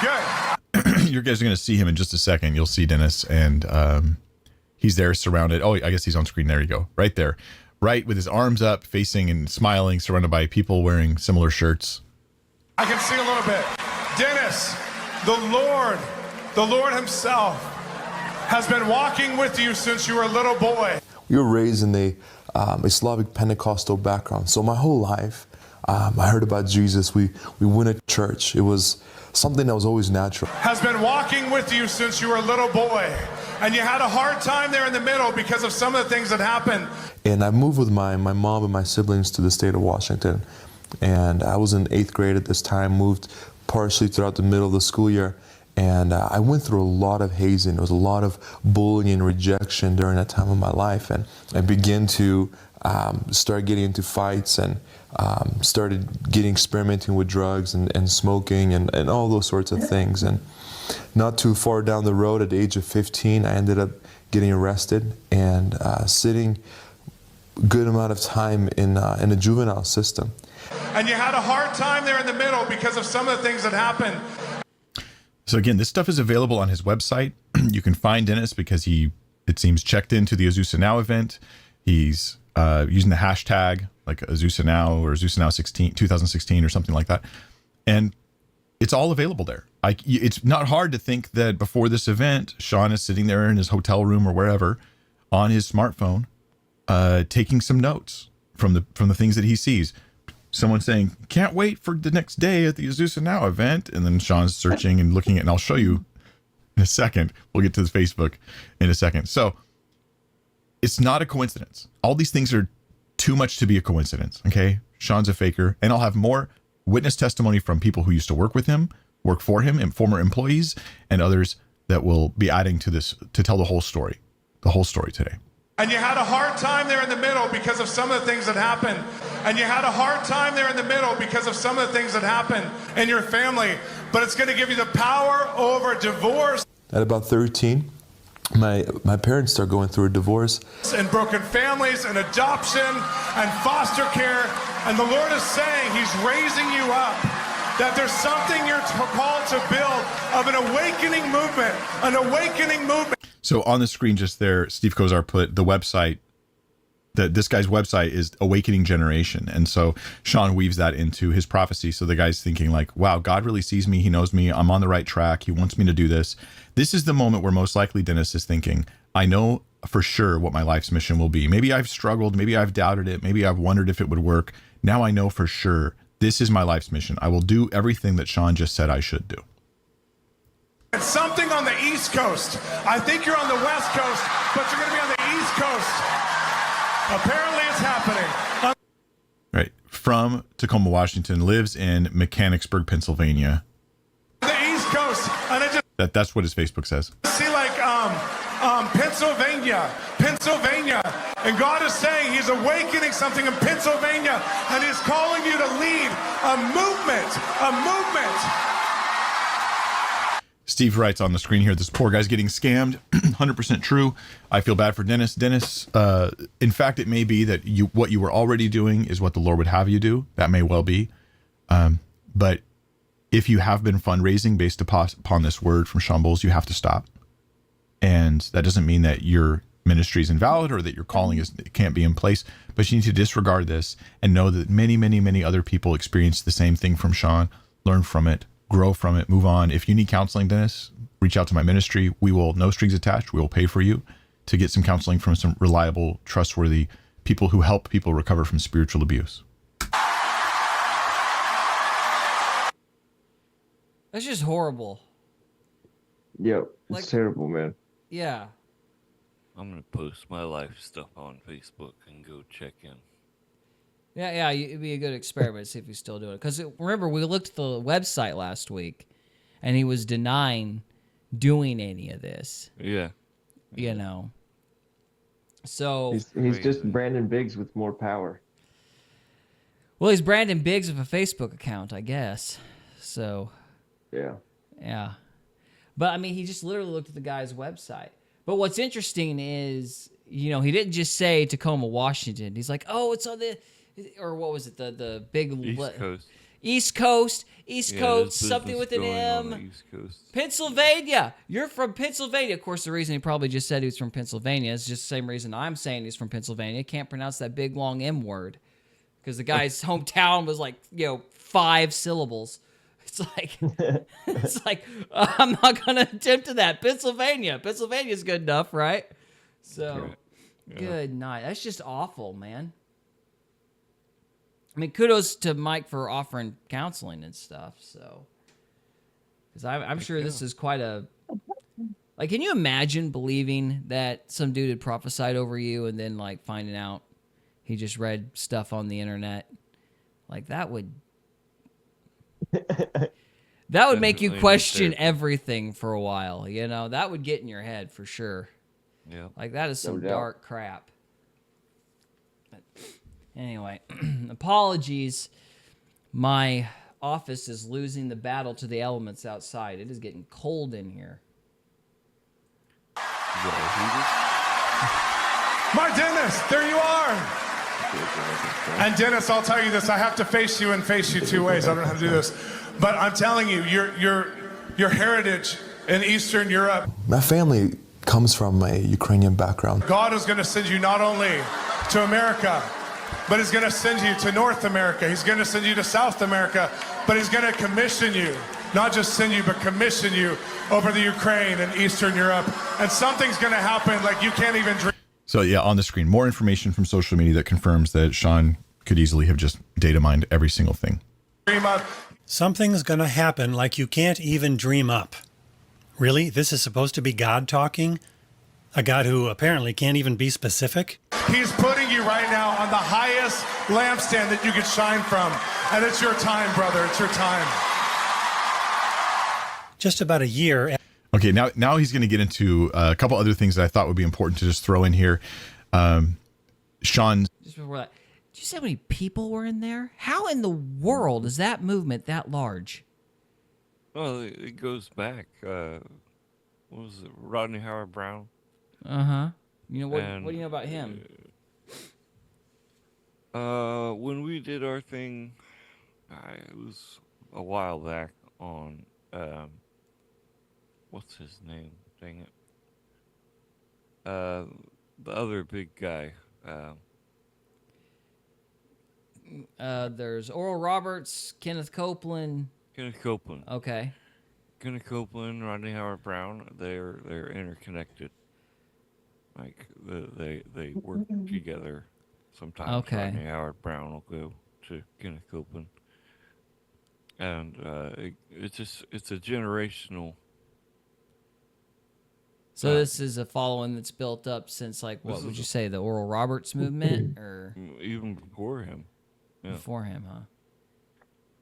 Good. You guys are going to see him in just a second. You'll see Dennis, and he's there surrounded. Oh, I guess he's on screen. There you go. Right there. Right with his arms up, facing and smiling, surrounded by people wearing similar shirts. I can see a little bit. Dennis, the Lord himself has been walking with you since you were a little boy. We were raised in a Slavic Pentecostal background. So my whole life, I heard about Jesus. We went to church. It was something that was always natural. Has been walking with you since you were a little boy. And you had a hard time there in the middle because of some of the things that happened. And I moved with my mom and my siblings to the state of Washington. And I was in 8th grade at this time, moved partially throughout the middle of the school year. And I went through a lot of hazing. There was a lot of bullying and rejection during that time of my life. And I began to start getting into fights and started experimenting with drugs and smoking and all those sorts of things. And not too far down the road, at the age of 15, I ended up getting arrested and sitting a good amount of time in the juvenile system. And you had a hard time there in the middle because of some of the things that happened. So again, this stuff is available on his website. You can find Dennis because he, it seems, checked into the Azusa Now event. He's using the hashtag like Azusa Now or Azusa Now 2016 or something like that. And it's all available there. It's not hard to think that before this event, Shawn is sitting there in his hotel room or wherever on his smartphone, taking some notes from the things that he sees. Someone saying, can't wait for the next day at the Azusa Now event. And then Shawn's searching and looking at, and I'll show you in a second. We'll get to the Facebook in a second. So it's not a coincidence. All these things are too much to be a coincidence. Okay. Shawn's a faker. And I'll have more witness testimony from people who used to work with him, work for him, and former employees and others that will be adding to this to tell the whole story today. And you had a hard time there in the middle because of some of the things that happened. And you had a hard time there in the middle because of some of the things that happened in your family. But it's going to give you the power over divorce. At about 13, my parents start going through a divorce. And broken families and adoption and foster care. And the Lord is saying he's raising you up. That there's something you're called to build of an awakening movement, an awakening movement. So on the screen just there, Steve Kozar put the website, that this guy's website is Awakening Generation. And so Shawn weaves that into his prophecy. So the guy's thinking like, wow, God really sees me. He knows me. I'm on the right track. He wants me to do this. This is the moment where most likely Dennis is thinking, I know for sure what my life's mission will be. Maybe I've struggled. Maybe I've doubted it. Maybe I've wondered if it would work. Now I know for sure this is my life's mission. I will do everything that Shawn just said I should do. It's something on the East Coast. I think you're on the West Coast, but you're going to be on the East Coast. Apparently it's happening. Right. From Tacoma, Washington, lives in Mechanicsburg, Pennsylvania. The East Coast. And I just That's what his Facebook says. see like Pennsylvania. And God is saying he's awakening something in Pennsylvania. And he's calling you to lead a movement. Steve writes on the screen here, this poor guy's getting scammed. 100% true. I feel bad for Dennis. Dennis, in fact, it may be that what you were already doing is what the Lord would have you do. That may well be. But if you have been fundraising based upon this word from Shawn Bolz, you have to stop. And that doesn't mean that your ministry is invalid or that your calling can't be in place, but you need to disregard this and know that many, many, many other people experience the same thing from Shawn. Learn from it, grow from it, move on. If you need counseling, Dennis, reach out to my ministry. We will, no strings attached, we will pay for you to get some counseling from some reliable, trustworthy people who help people recover from spiritual abuse. That's just horrible. Yep, it's terrible, man. Yeah. I'm going to post my life stuff on Facebook and go check in. Yeah, it'd be a good experiment to see if he's still doing it. Because remember, we looked at the website last week, and he was denying doing any of this. Yeah. You know. So he's just Brandon Biggs with more power. Well, he's Brandon Biggs with a Facebook account, I guess. So. Yeah. But, I mean, he just literally looked at the guy's website. But what's interesting is, he didn't just say Tacoma, Washington. He's like, oh, it's on the... Or what was it? The big East Coast, something with an M. East Coast. Pennsylvania. You're from Pennsylvania. Of course, the reason he probably just said he was from Pennsylvania is just the same reason I'm saying he's from Pennsylvania. Can't pronounce that big long M word because the guy's hometown was like 5 syllables. It's like I'm not gonna attempt to that. Pennsylvania's good enough, right? So good night. That's just awful, man. I mean, kudos to Mike for offering counseling and stuff. So, because I'm sure this is quite a can you imagine believing that some dude had prophesied over you and then finding out he just read stuff on the internet? That would make you question everything for a while. That would get in your head for sure. Yeah, that is some dark crap. Anyway, apologies. My office is losing the battle to the elements outside. It is getting cold in here. My Dennis, there you are. And Dennis, I'll tell you this. I have to face you and face you 2 ways. I don't know how to do this. But I'm telling you, your heritage in Eastern Europe. My family comes from a Ukrainian background. God is going to send you not only to America, but he's going to send you to North America. He's going to send you to South America. But he's going to commission you. Not just send you, but commission you over the Ukraine and Eastern Europe. And something's going to happen you can't even dream. So yeah, on the screen, more information from social media that confirms that Shawn could easily have just data mined every single thing. Something's going to happen you can't even dream up. Really? This is supposed to be God talking? A God who apparently can't even be specific? He's putting you right now on the highest lampstand that you could shine from. And it's your time, brother. It's your time. Just about a year. Okay, now he's going to get into a couple other things that I thought would be important to just throw in here. Shawn. Just before that, did you see how many people were in there? How in the world is that movement that large? Well, it goes back. What was it? Rodney Howard Brown? You know what? And What do you know about him? when we did our thing, it was a while back on what's his name? Dang it. Uh, the other big guy. There's Oral Roberts, Kenneth Copeland. Kenneth Copeland. Okay. Kenneth Copeland, Rodney Howard Brown. They're interconnected. Like they work together. Sometimes Okay. Rodney Howard Brown will go to Kenneth Copeland, and it's a generational. So this is a following that's built up since, like, what would you say, the Oral Roberts movement, or even before him? Yeah. before him, huh?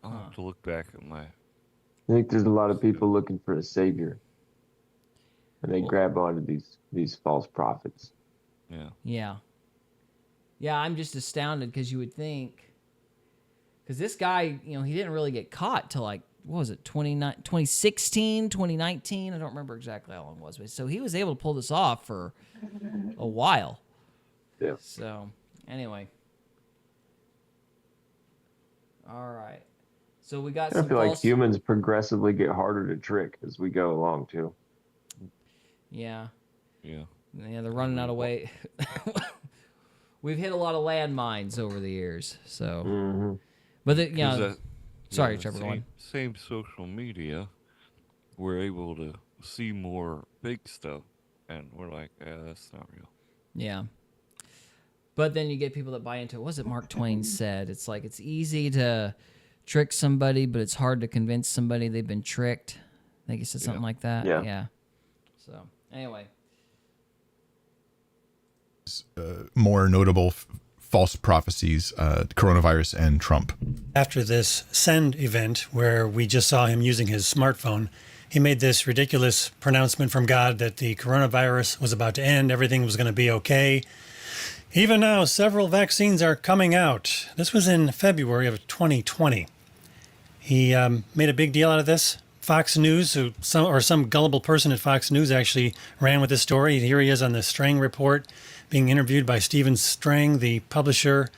I'll have to look back at my. I think there's a lot of people looking for a savior, and they grab onto these false prophets. Yeah. Yeah, I'm just astounded because you would think, because this guy, he didn't really get caught till like, what was it, 2016, 2019? I don't remember exactly how long it was. But so he was able to pull this off for a while. Yeah. So, anyway. All right. So we got I some feel like false... humans progressively get harder to trick as we go along, too. Yeah. Yeah. Yeah, they're running out of way. We've hit a lot of landmines over the years, so. But sorry, Trevor. Go on. Same social media, we're able to see more big stuff, and we're like, that's not real. Yeah. But then you get people that buy into it. What was it Mark Twain said? It's like it's easy to trick somebody, but it's hard to convince somebody they've been tricked. I think he said something like that. Yeah. So anyway. More notable false prophecies, coronavirus and Trump. After this Send event, where we just saw him using his smartphone, he made this ridiculous pronouncement from God that the coronavirus was about to end, everything was going to be okay. Even now, several vaccines are coming out. This was in February of 2020. He made a big deal out of this. Fox News, some gullible person at Fox News actually ran with this story. Here he is on the Strang Report, being interviewed by Stephen Strang, the publisher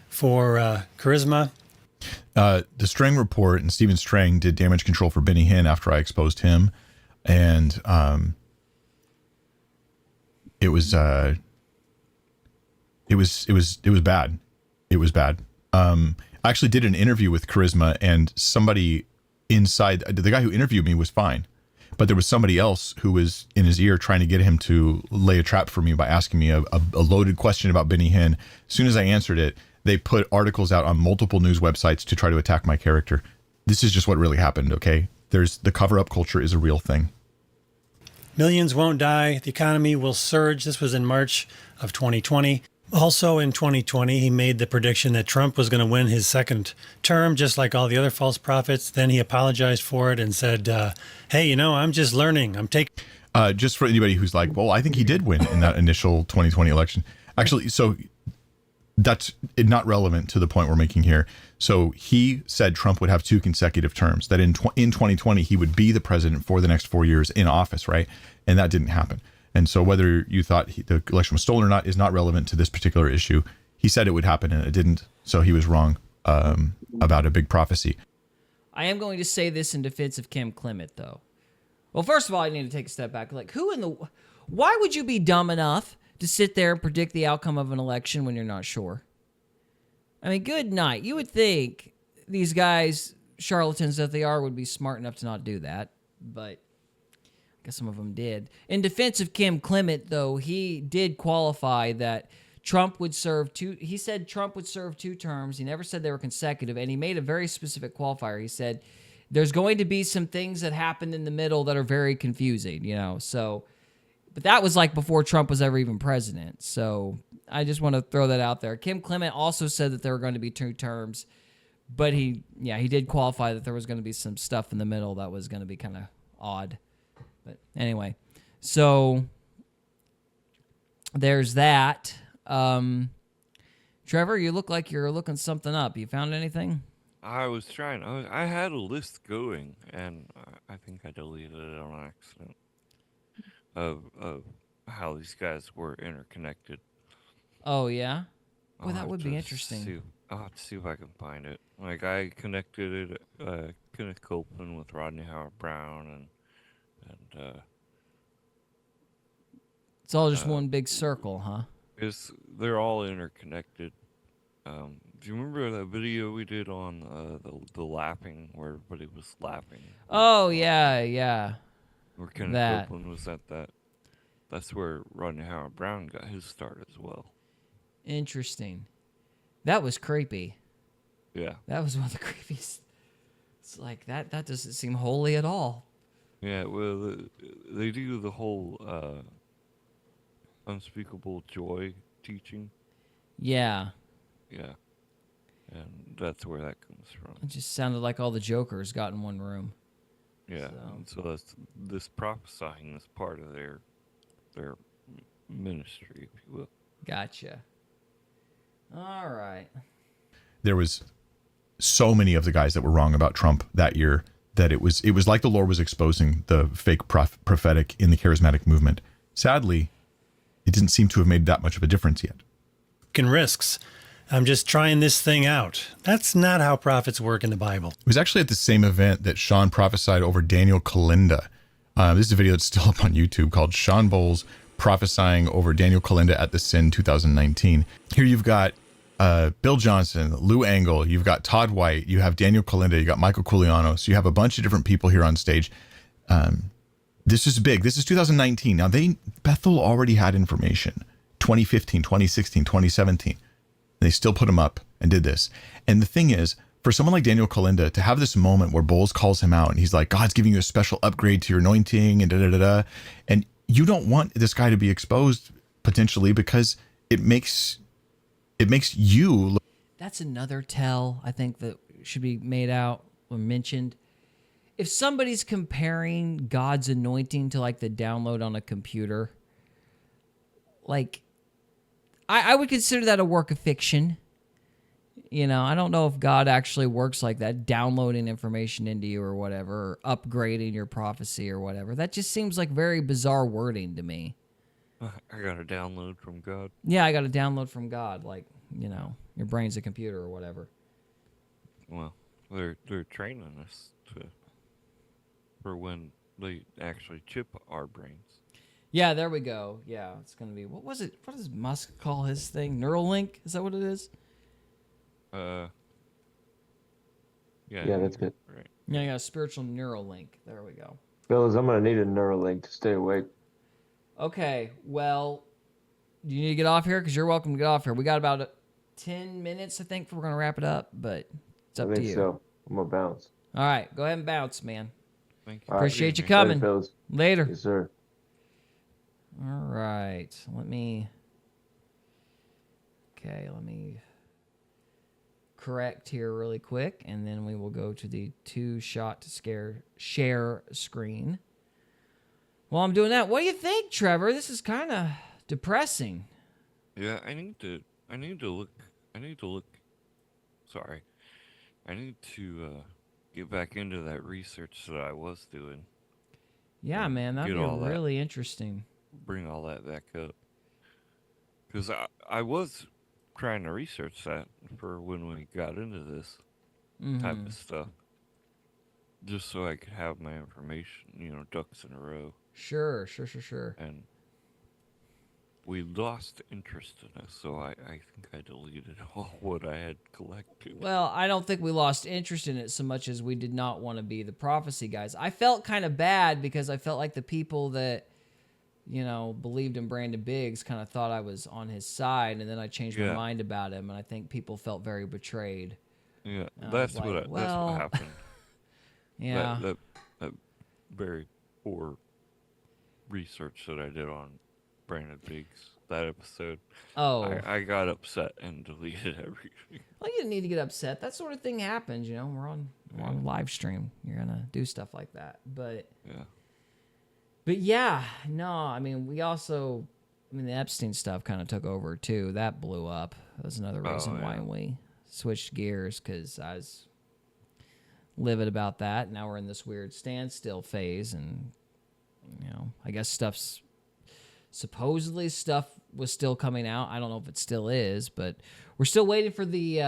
for Charisma. The Strang Report and Stephen Strang did damage control for Benny Hinn after I exposed him, and it was bad. It was bad. I actually did an interview with Charisma, and somebody inside, the guy who interviewed me was fine, but there was somebody else who was in his ear trying to get him to lay a trap for me by asking me a loaded question about Benny Hinn. As soon as I answered it, they put articles out on multiple news websites to try to attack my character. This is just what really happened, okay? The cover-up culture is a real thing. Millions won't die. The economy will surge. This was in March of 2020. Also in 2020, he made the prediction that Trump was going to win his second term, just like all the other false prophets. Then he apologized for it and said, hey, I'm just learning. I'm taking... Just for anybody who's like, well, I think he did win in that initial 2020 election. Actually, so that's not relevant to the point we're making here. So he said Trump would have 2 consecutive terms, that in 2020, he would be the president for the next 4 years in office, right? And that didn't happen. And so whether you thought the election was stolen or not is not relevant to this particular issue. He said it would happen and it didn't. So he was wrong about a big prophecy. I am going to say this in defense of Kim Clement, though. Well, first of all, I need to take a step back. Like, why would you be dumb enough to sit there and predict the outcome of an election when you're not sure? I mean, good night. You would think these guys, charlatans that they are, would be smart enough to not do that, but I guess some of them did. In defense of Kim Clement, though, he did qualify that Trump would serve 2. He said Trump would serve 2 terms. He never said they were consecutive, and he made a very specific qualifier. He said there's going to be some things that happen in the middle that are very confusing, So, but that was like before Trump was ever even president. So I just want to throw that out there. Kim Clement also said that there were going to be 2 terms, but he did qualify that there was going to be some stuff in the middle that was going to be kind of odd. But anyway, so there's that. Trevor, you look like you're looking something up. You found anything? I was trying. I had a list going, and I think I deleted it on accident. Of how these guys were interconnected. Oh yeah. Well, I'll that have would to be interesting. see. I'll have to see if I can find it. Like I connected it, Kenneth Copeland with Rodney Howard Brown, and It's all just uh, one big circle, huh? they're all interconnected. Do you remember that video we did on the laughing, where everybody was laughing? Oh yeah, yeah. Where Kenneth That Copeland was at that. That's where Rodney Howard Brown got his start as well. interesting. That was creepy. Yeah. That was one of the creepiest. It's like that. That doesn't seem holy at all. Yeah. Well, they do the whole unspeakable joy teaching. Yeah. Yeah. And that's where that comes from. It just sounded like all the jokers got in one room. Yeah. So that's this prophesying is part of their ministry, if you will. Gotcha. All right. There was so many of the guys that were wrong about Trump that year that it was like the Lord was exposing the fake prophetic in the charismatic movement. Sadly, it didn't seem to have made that much of a difference yet. Risks. I'm just trying this thing out. That's not how prophets work in the Bible. It was actually at the same event that Shawn prophesied over Daniel Kalinda. This is a video that's still up on YouTube called Shawn Bolz prophesying over Daniel Kalinda at the Sin 2019. Here you've got Bill Johnson, Lou Engle, you've got Todd White, you have Daniel Kalinda, you got Michael Culiano. So you have a bunch of different people here on stage. This is big. This is 2019. Now Bethel already had information. 2015, 2016, 2017. They still put him up and did this. And the thing is, for someone like Daniel Kalinda to have this moment where Bolz calls him out and he's like, God's giving you a special upgrade to your anointing and da-da-da-da. And you don't want this guy to be exposed potentially because it makes you look. That's another tell I think that should be made out or mentioned. If somebody's comparing God's anointing to like the download on a computer, like I would consider that a work of fiction. You know, I don't know if God actually works like that, downloading information into you or whatever, or upgrading your prophecy or whatever. That just seems like very bizarre wording to me. I got a download from God. Yeah, I got a download from God, like, you know, your brain's a computer or whatever. Well, they're training us for when they actually chip our brains. Yeah, there we go. Yeah, it's going to be, what was it? What does Musk call his thing? Neuralink? Is that what it is? Yeah, that's good. Right. Yeah, I got a spiritual Neuralink. There we go. Fellas, I'm gonna need a Neuralink to stay awake. Okay, well, do you need to get off here? Because you're welcome to get off here. We got about 10 minutes, I think, before we're going to wrap it up, but it's up I to think you. so. I'm gonna bounce. All right, go ahead and bounce, man. Thank you. Appreciate you Later, coming. fellas. Later. Yes, sir. All right, let me correct here really quick, and then we will go to the two-shot to share screen. While I'm doing that, what do you think, Trevor? This is kind of depressing. Yeah, I need to look. Sorry, I need to get back into that research that I was doing. Yeah, man, that'd be really interesting. Bring all that back up, because I was trying to research that for when we got into this type of stuff, just so I could have my information, ducks in a row. Sure. And we lost interest in this, so I think I deleted all what I had collected. Well, I don't think we lost interest in it so much as we did not want to be the prophecy guys. I felt kind of bad because I felt like the people that, believed in Brandon Biggs kind of thought I was on his side, and then I changed my mind about him, and I think people felt very betrayed. Yeah, And that's what happened. Yeah. That very poor research that I did on Brandon Biggs, that episode. Oh. I got upset and deleted everything. Well, you didn't need to get upset. That sort of thing happens, We're on live stream. You're gonna do stuff like that, but yeah, no. I mean, the Epstein stuff kind of took over too. That blew up. That was another reason why we switched gears, because I was livid about that. Now we're in this weird standstill phase, and I guess stuff's supposedly stuff was still coming out. I don't know if it still is, but we're still waiting for the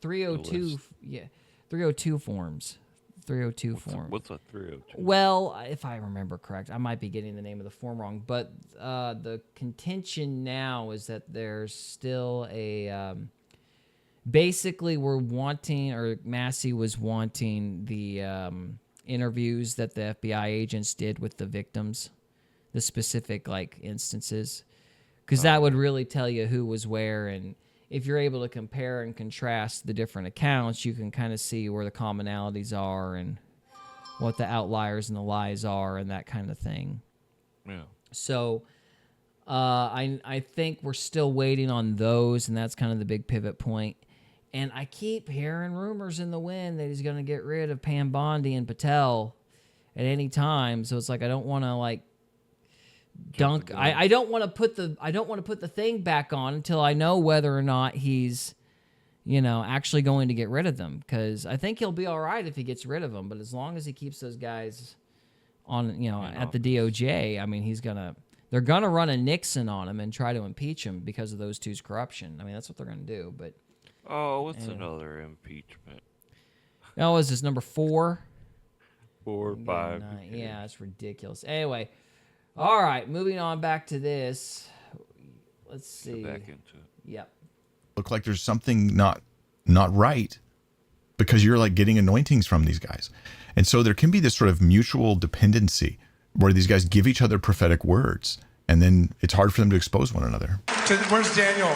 302. Yeah, 302 forms. 302 form. What's a 302? Well, if I remember correct, I might be getting the name of the form wrong, but the contention now is that there's still a basically we're wanting, or Massey was wanting the interviews that the FBI agents did with the victims, the specific like instances, because that would really tell you who was where, and if you're able to compare and contrast the different accounts, you can kind of see where the commonalities are and what the outliers and the lies are and that kind of thing. Yeah. So I think we're still waiting on those, and that's kind of the big pivot point. And I keep hearing rumors in the wind that he's going to get rid of Pam Bondi and Patel at any time. So it's like I don't want to like dunk. I don't want to put the thing back on until I know whether or not he's, actually going to get rid of them. Because I think he'll be all right if he gets rid of them. But as long as he keeps those guys on, at the DOJ, I mean, they're gonna run a Nixon on him and try to impeach him because of those two's corruption. I mean, that's what they're gonna do. But what's another impeachment? Oh, is this number 4? 4 or 5? Yeah, that's ridiculous. Anyway. All right, moving on back to this. Let's see. Go back into it. Yep. Look like there's something not right, because you're like getting anointings from these guys. And so there can be this sort of mutual dependency where these guys give each other prophetic words, and then it's hard for them to expose one another. Where's Daniel?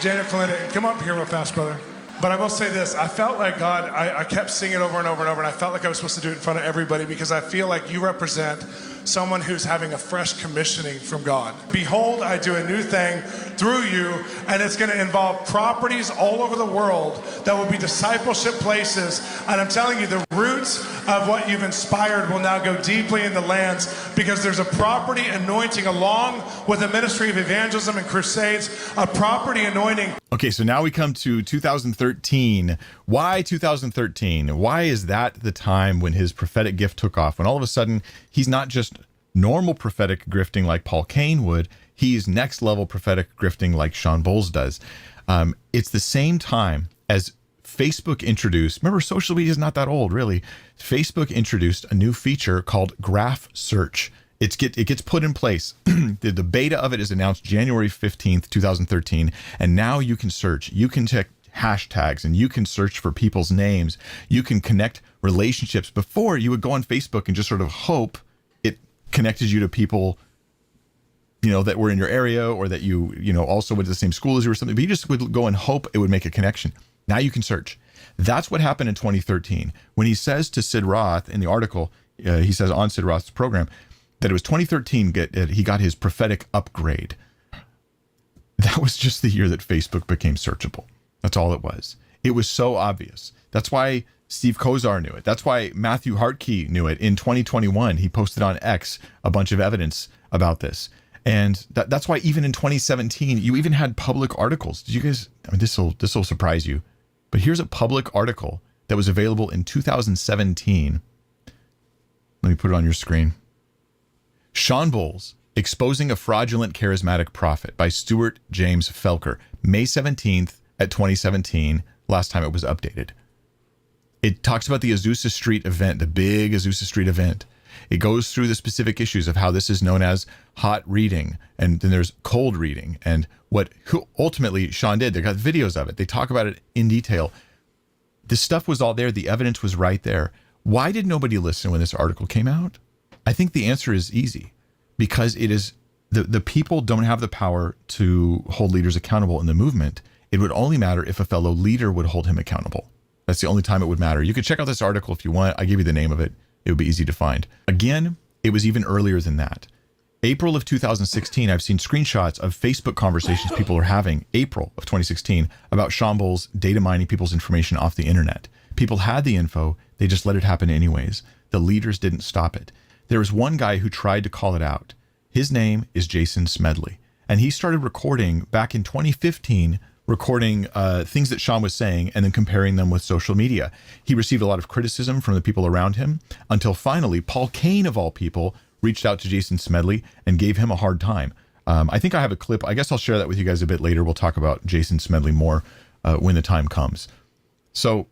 Daniel Clinton, come up here real fast, brother. But I will say this, I felt like God, I kept singing it over and over and over, and I felt like I was supposed to do it in front of everybody, because I feel like you represent someone who's having a fresh commissioning from God. Behold, I do a new thing through you, and it's going to involve properties all over the world that will be discipleship places. And I'm telling you, the roots of what you've inspired will now go deeply in the lands, because there's a property anointing along with the ministry of evangelism and crusades, a property anointing. Okay, so now we come to 2013. Why 2013? Why is that the time when his prophetic gift took off? When all of a sudden, he's not just normal prophetic grifting like Paul Cain would, he's next level prophetic grifting like Shawn Bolz does. It's the same time as Facebook introduced, remember social media is not that old really, Facebook introduced a new feature called graph search. It gets put in place. The beta of it is announced January 15th, 2013. And now you can search. You can check hashtags, and you can search for people's names. You can connect relationships. Before, you would go on Facebook and just sort of hope it connected you to people, that were in your area, or that you also went to the same school as you or something. But you just would go and hope it would make a connection. Now you can search. That's what happened in 2013. When he says to Sid Roth in the article, he says on Sid Roth's program, that it was 2013 he got his prophetic upgrade. That was just the year that Facebook became searchable. That's all it was. It was so obvious. That's why Steve Kozar knew it. That's why Matthew Hartke knew it. In 2021, he posted on X a bunch of evidence about this. And that's why even in 2017, you even had public articles. Did you guys, this will surprise you, but here's a public article that was available in 2017. Let me put it on your screen. Shawn Bolz, Exposing a Fraudulent Charismatic Prophet by Stuart James Felker, May 17th at 2017, last time it was updated. It talks about the Azusa Street event, the big Azusa Street event. It goes through the specific issues of how this is known as hot reading, and then there's cold reading, and who ultimately Shawn did. They got videos of it. They talk about it in detail. This stuff was all there. The evidence was right there. Why did nobody listen when this article came out? I think the answer is easy, because it is the people don't have the power to hold leaders accountable in the movement. It would only matter if a fellow leader would hold him accountable. That's the only time it would matter. You could check out this article if you want. I give you the name of it. It would be easy to find. Again, it was even earlier than that. April of 2016, I've seen screenshots of Facebook conversations people are having, April of 2016, about Shawn Bolz data mining people's information off the internet. People had the info, they just let it happen anyways. The leaders didn't stop it. There was one guy who tried to call it out. His name is Jason Smedley. And he started recording back in 2015, recording things that Shawn was saying and then comparing them with social media. He received a lot of criticism from the people around him until finally Paul Cain, of all people, reached out to Jason Smedley and gave him a hard time. I think I have a clip. I guess I'll share that with you guys a bit later. We'll talk about Jason Smedley more when the time comes. So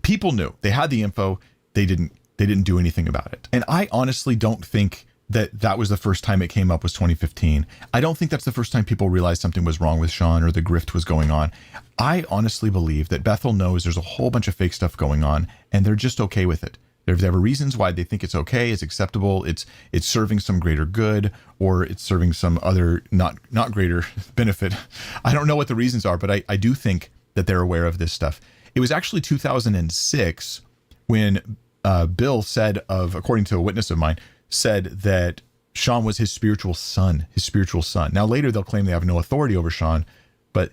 people knew. They had the info. They didn't do anything about it. And I honestly don't think that was the first time it came up was 2015. I don't think that's the first time people realized something was wrong with Shawn or the grift was going on. I honestly believe that Bethel knows there's a whole bunch of fake stuff going on, and they're just okay with it. There are reasons why they think it's okay, it's acceptable, it's serving some greater good, or it's serving some other not greater benefit. I don't know what the reasons are, but I do think that they're aware of this stuff. It was actually 2006 when Bill said according to a witness of mine, said that Shawn was his spiritual son. Now later they'll claim they have no authority over Shawn, but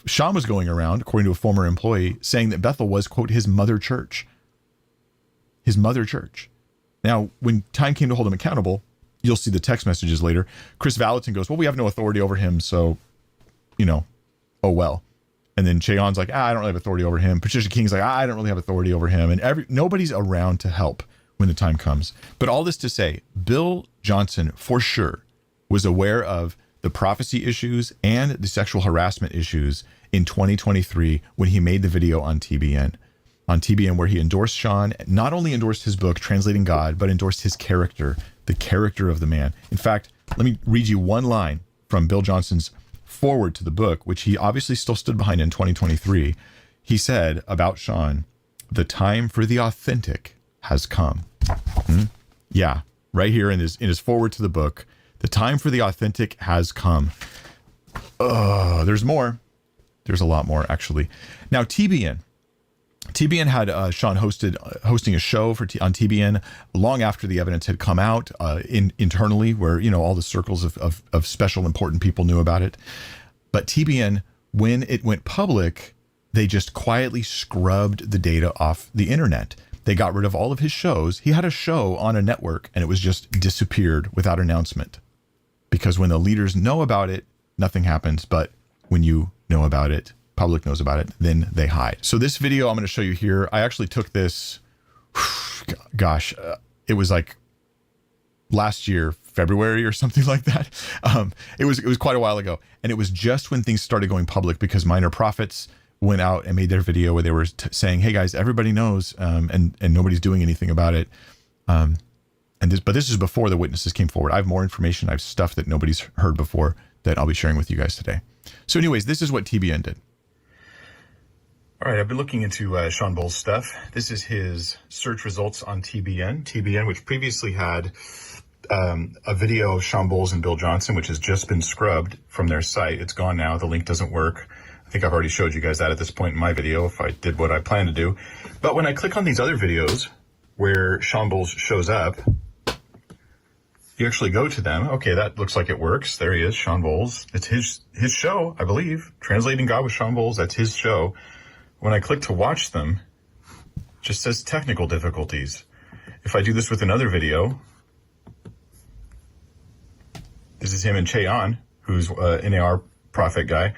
Shawn was going around, according to a former employee, saying that Bethel was, quote, his mother church. His mother church. Now, when time came to hold him accountable, you'll see the text messages later. Chris Valentin goes, well, we have no authority over him, so, oh well. And then Cheon's like, I don't really have authority over him. Patricia King's like, I don't really have authority over him. And nobody's around to help when the time comes. But all this to say, Bill Johnson, for sure, was aware of the prophecy issues and the sexual harassment issues in 2023 when he made the video on TBN. On TBN, where he endorsed Shawn, not only endorsed his book, Translating God, but endorsed his character, the character of the man. In fact, let me read you one line from Bill Johnson's foreword to the book, which he obviously still stood behind in 2023. He said about Shawn, the time for the authentic has come. Yeah, right here in his foreword to the book, the time for the authentic has come. There's more. There's a lot more, actually. Now, TBN had Shawn hosting a show on TBN long after the evidence had come out internally, where all the circles of special important people knew about it. But TBN, when it went public, they just quietly scrubbed the data off the internet. They got rid of all of his shows. He had a show on a network, and it was just disappeared without announcement. Because when the leaders know about it, nothing happens. But when you know about it, public knows about it, then they hide. So this video I'm going to show you here, I actually took this, it was like last year, February or something like that. It was quite a while ago. And it was just when things started going public, because Minor Prophets went out and made their video where they were saying, hey guys, everybody knows, and nobody's doing anything about it. But this is before the witnesses came forward. I have more information. I have stuff that nobody's heard before that I'll be sharing with you guys today. So anyways, this is what TBN did. All right, I've been looking into Shawn Bolz stuff. This is his search results on TBN, which previously had a video of Shawn Bolz and Bill Johnson, which has just been scrubbed from their site. It's gone now. The link doesn't work. I think I've already showed you guys that at this point in my video, if I did what I plan to do. But when I click on these other videos where Shawn Bolz shows up, you actually go to them. Okay, that looks like it works. There he is, Shawn Bolz. It's his show, I believe. Translating God with Shawn Bolz, that's his show. When I click to watch them, it just says technical difficulties. If I do this with another video, this is him and Cheon, who's an NAR prophet guy,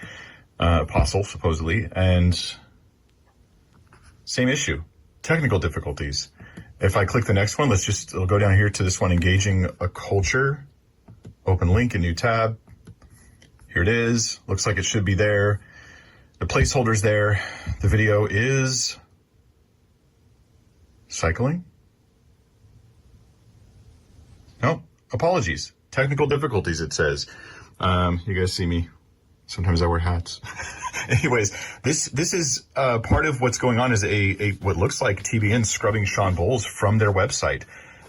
apostle, supposedly, and same issue, technical difficulties. If I click the next one, it'll go down here to this one, engaging a culture, open link, a new tab. Here it is, looks like it should be there. The placeholder's there. The video is cycling. No, apologies. Technical difficulties, it says. You guys see me. Sometimes I wear hats. Anyways, this is part of what's going on is a what looks like TBN scrubbing Shawn Bolz from their website.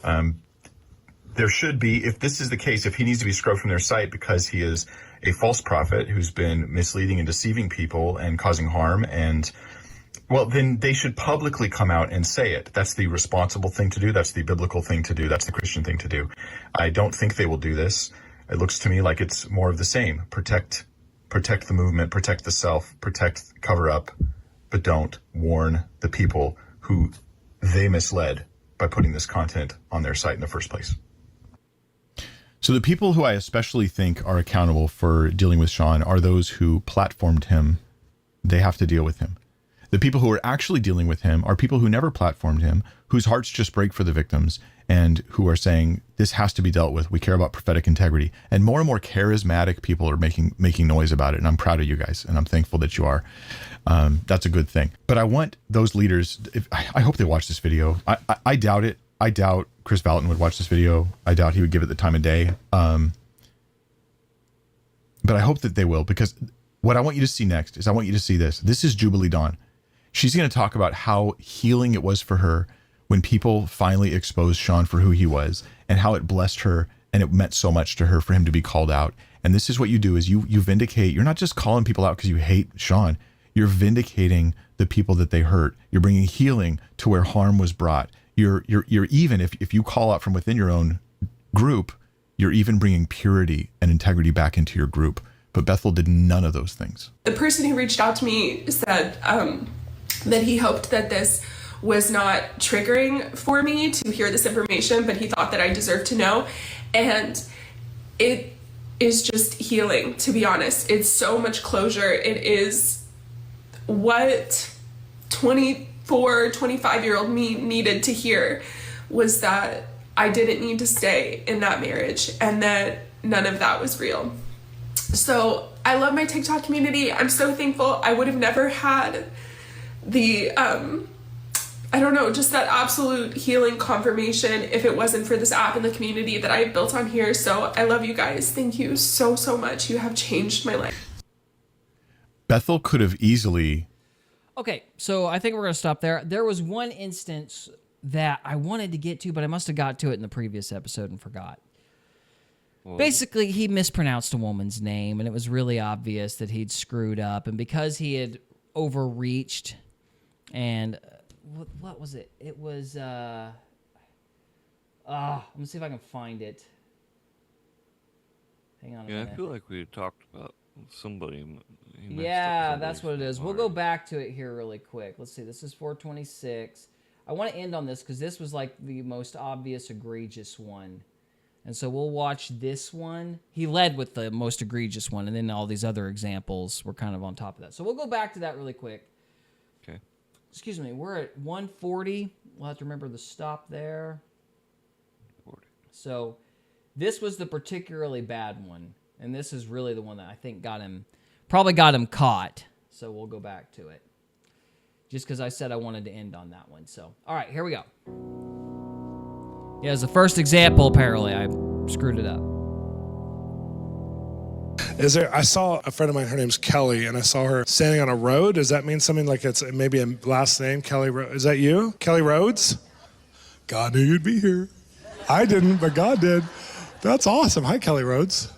There should be, if this is the case, if he needs to be scrubbed from their site because he is a false prophet who's been misleading and deceiving people and causing harm, and well, then they should publicly come out and say it. That's the responsible thing to do. That's the biblical thing to do. That's the Christian thing to do. I don't think they will do this. It looks to me like it's more of the same. Protect the movement, protect the self, cover up, but don't warn the people who they misled by putting this content on their site in the first place. So the people who I especially think are accountable for dealing with Shawn are those who platformed him. They have to deal with him. The people who are actually dealing with him are people who never platformed him, whose hearts just break for the victims, and who are saying this has to be dealt with. We care about prophetic integrity, and more charismatic people are making noise about it. And I'm proud of you guys, and I'm thankful that you are. That's a good thing. But I want those leaders. I hope they watch this video. I doubt it. I doubt Chris Valentin would watch this video. I doubt he would give it the time of day. But I hope that they will, because what I want you to see next is I want you to see this. This is Jubilee Dawn. She's going to talk about how healing it was for her when people finally exposed Shawn for who he was, and how it blessed her and it meant so much to her for him to be called out. And this is what you do: is you vindicate. You're not just calling people out because you hate Shawn. You're vindicating the people that they hurt. You're bringing healing to where harm was brought. You're even, if you call out from within your own group, you're even bringing purity and integrity back into your group. But Bethel did none of those things. The person who reached out to me said that he hoped that this was not triggering for me to hear this information, but he thought that I deserved to know. And it is just healing, to be honest. It's so much closure. It is what 24, 25-year-old me needed to hear, was that I didn't need to stay in that marriage and that none of that was real. So I love my TikTok community. I'm so thankful. I would have never had the, I don't know, just that absolute healing confirmation if it wasn't for this app and the community that I've built on here. So I love you guys. Thank you so, so much. You have changed my life. Bethel could have easily... Okay, so I think we're going to stop there. There was one instance that I wanted to get to, but I must have got to it in the previous episode and forgot. Well, basically, he mispronounced a woman's name, and it was really obvious that he'd screwed up. And because he had overreached, and what was it? It was, let me see if I can find it. Hang on a minute. I feel like we had talked about somebody. Yeah, that's what it is. We'll go back to it here really quick. Let's see. This is 426. I want to end on this because this was like the most obvious, egregious one. And so we'll watch this one. He led with the most egregious one, and then all these other examples were kind of on top of that. So we'll go back to that really quick. Okay. Excuse me. We're at 140. We'll have to remember the stop there. 40. So this was the particularly bad one, and this is really the one that I think probably got him caught. So we'll go back to it. Just because I said I wanted to end on that one. So, all right, here we go. Yeah, as the first example, apparently, I screwed it up. I saw a friend of mine, her name's Kelly, and I saw her standing on a road. Does that mean something like it's maybe a last name, Kelly? Is that you? Kelly Rhodes? God knew you'd be here. I didn't, but God did. That's awesome. Hi, Kelly Rhodes.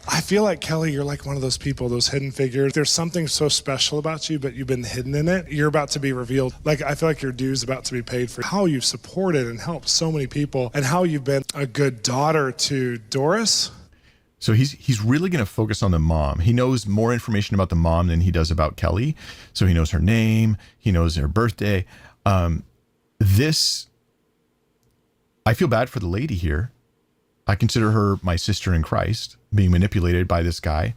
I feel like, Kelly, you're like one of those people, those hidden figures. There's something so special about you, but you've been hidden in it. You're about to be revealed. Like, I feel like your due's about to be paid for. How you've supported and helped so many people, and how you've been a good daughter to Doris. So he's really going to focus on the mom. He knows more information about the mom than he does about Kelly. So he knows her name. He knows her birthday. I feel bad for the lady here. I consider her my sister in Christ, being manipulated by this guy.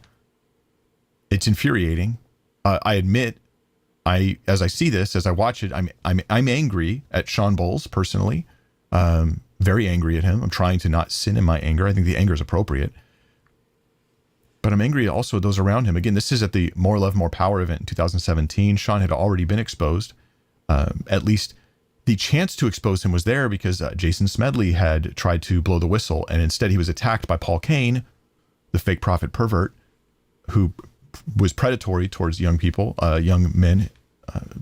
It's infuriating. I admit, as I see this, as I watch it, I'm angry at Shawn Bolz personally. Very angry at him. I'm trying to not sin in my anger. I think the anger is appropriate. But I'm angry also at those around him. Again, this is at the More Love, More Power event in 2017. Shawn had already been exposed. At least the chance to expose him was there because Jason Smedley had tried to blow the whistle, and instead he was attacked by Paul Cain, the fake prophet pervert, who was predatory towards young people, young men,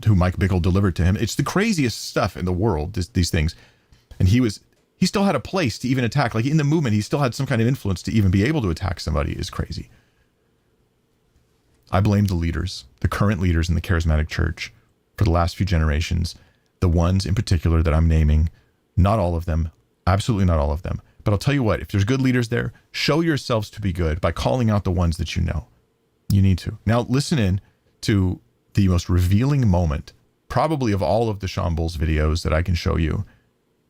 who Mike Bickle delivered to him. It's the craziest stuff in the world, these things. And he still had a place to even attack. Like in the movement, he still had some kind of influence to even be able to attack somebody. Is crazy. I blame the leaders, the current leaders in the charismatic church for the last few generations, the ones in particular that I'm naming, not all of them, absolutely not all of them. But I'll tell you what, if there's good leaders there, show yourselves to be good by calling out the ones that you know. You need to. Now listen in to the most revealing moment, probably of all of the Shawn Bolz videos that I can show you,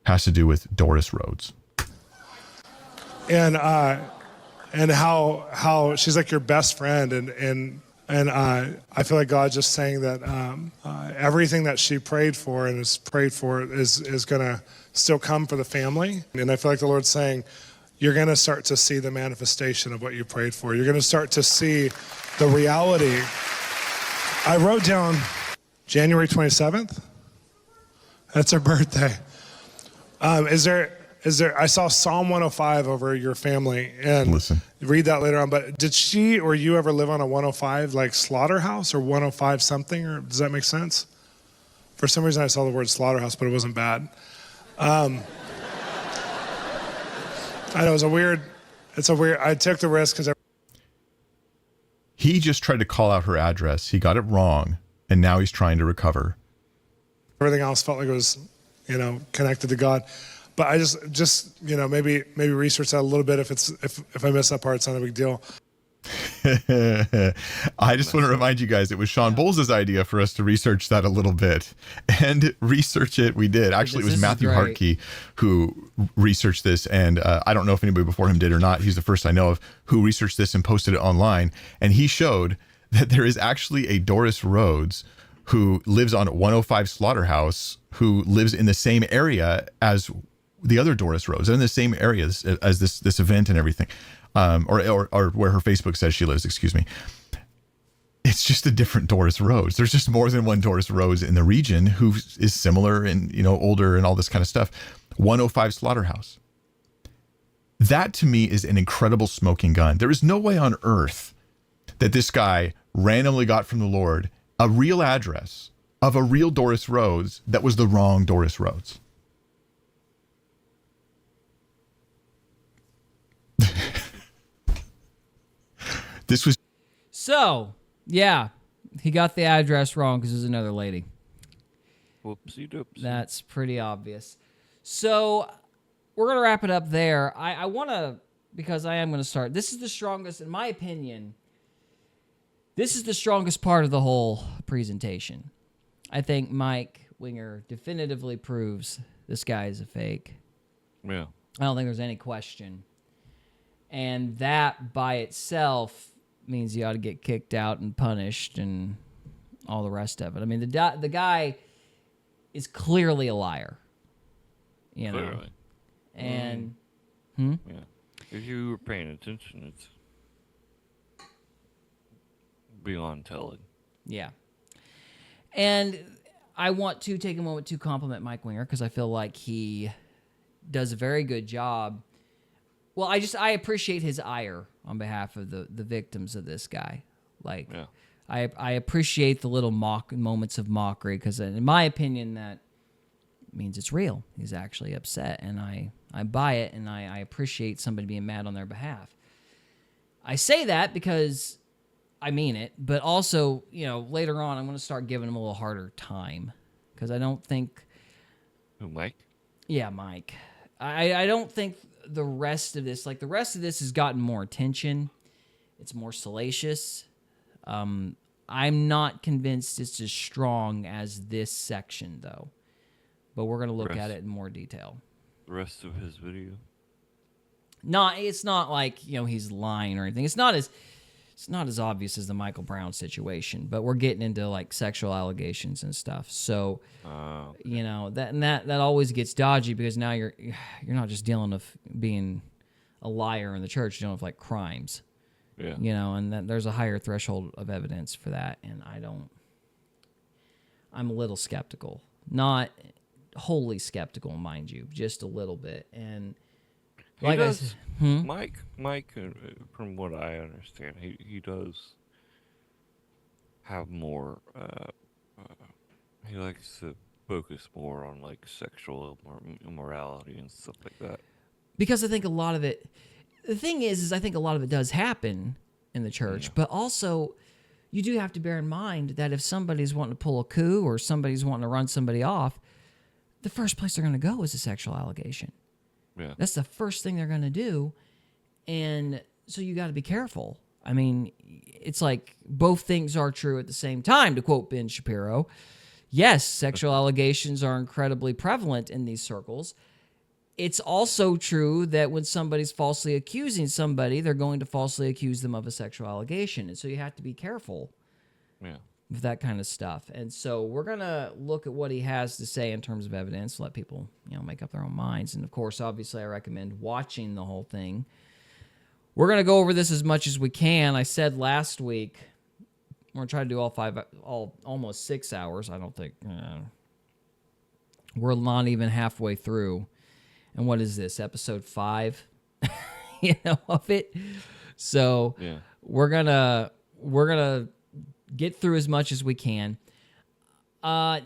has to do with Doris Rhodes. And how she's like your best friend, and And I feel like God's just saying that everything that she prayed for and is prayed for is going to still come for the family. And I feel like the Lord's saying, you're going to start to see the manifestation of what you prayed for. You're going to start to see the reality. I wrote down January 27th. That's her birthday. Is there? I saw Psalm 105 over your family, and Listen. read that later on. But did she or you ever live on a 105 like slaughterhouse or 105 something? Or does that make sense? For some reason, I saw the word slaughterhouse, but it wasn't bad. I know it was a weird. It's a weird. I took the risk because He just tried to call out her address. He got it wrong, and now he's trying to recover. everything else felt like it was, connected to God. But I just maybe research that a little bit. If I miss that part, it's not a big deal. I just want to remind you guys, it was Shawn Bolz' idea for us to research that a little bit, and research it we did. Actually, it was Matthew Hartke who researched this, and I don't know if anybody before him did or not. He's the first I know of who researched this and posted it online, and he showed that there is actually a Doris Rhodes who lives on 105 Slaughterhouse, who lives in the same area as the other Doris Rhodes, in the same area as this event and everything. Or where her Facebook says she lives, excuse me. It's just a different Doris Rhodes. There's just more than one Doris Rhodes in the region who is similar and, older and all this kind of stuff. 105 Slaughterhouse. That to me is an incredible smoking gun. There is no way on earth that this guy randomly got from the Lord a real address of a real Doris Rhodes that was the wrong Doris Rhodes. This was So, yeah, he got the address wrong because there's another lady. Whoopsie doopsie. That's pretty obvious. So, we're going to wrap it up there. I want to, because I am going to start. This is the strongest, in my opinion, this is the strongest part of the whole presentation. I think Mike Winger definitively proves this guy is a fake. Yeah. I don't think there's any question. And that by itself means you ought to get kicked out and punished and all the rest of it. I mean, the guy is clearly a liar. Clearly. And yeah, if you were paying attention, it's beyond telling. Yeah. And I want to take a moment to compliment Mike Winger because I feel like he does a very good job. Well, I appreciate his ire on behalf of the victims of this guy. Like, yeah. I appreciate the little moments of mockery because, in my opinion, that means it's real. He's actually upset, and I buy it, and I appreciate somebody being mad on their behalf. I say that because I mean it, but also, later on, I'm going to start giving him a little harder time because I don't think. Who, Mike? Yeah, Mike. I don't think the rest of this has gotten more attention. It's more salacious. I'm not convinced it's as strong as this section, though. But we're going to look at it in more detail. The rest of his video? It's not like, he's lying or anything. It's not as obvious as the Michael Brown situation, but we're getting into like sexual allegations and stuff. So, okay. that always gets dodgy because now you're not just dealing with being a liar in the church, you're dealing with like crimes. Yeah. And that there's a higher threshold of evidence for that, and I'm a little skeptical. Not wholly skeptical, mind you, just a little bit. And like I said, Mike, from what I understand, he does have more. He likes to focus more on like sexual immorality and stuff like that. Because I think a lot of it. The thing is I think a lot of it does happen in the church, but also you do have to bear in mind that if somebody's wanting to pull a coup or somebody's wanting to run somebody off, the first place they're going to go is a sexual allegation. Yeah. That's the first thing they're going to do. And so you got to be careful. I mean, it's like both things are true at the same time, to quote Ben Shapiro. Yes, sexual allegations are incredibly prevalent in these circles. it's also true that when somebody's falsely accusing somebody, they're going to falsely accuse them of a sexual allegation. And so you have to be careful with that kind of stuff. And so we're going to look at what he has to say in terms of evidence, let people, make up their own minds. And of course, obviously, I recommend watching the whole thing. We're going to go over this as much as we can. I said last week, we're going to try to do almost 6 hours. I don't think, we're not even halfway through. And what is this, episode 5, of it? So we're gonna get through as much as we can. I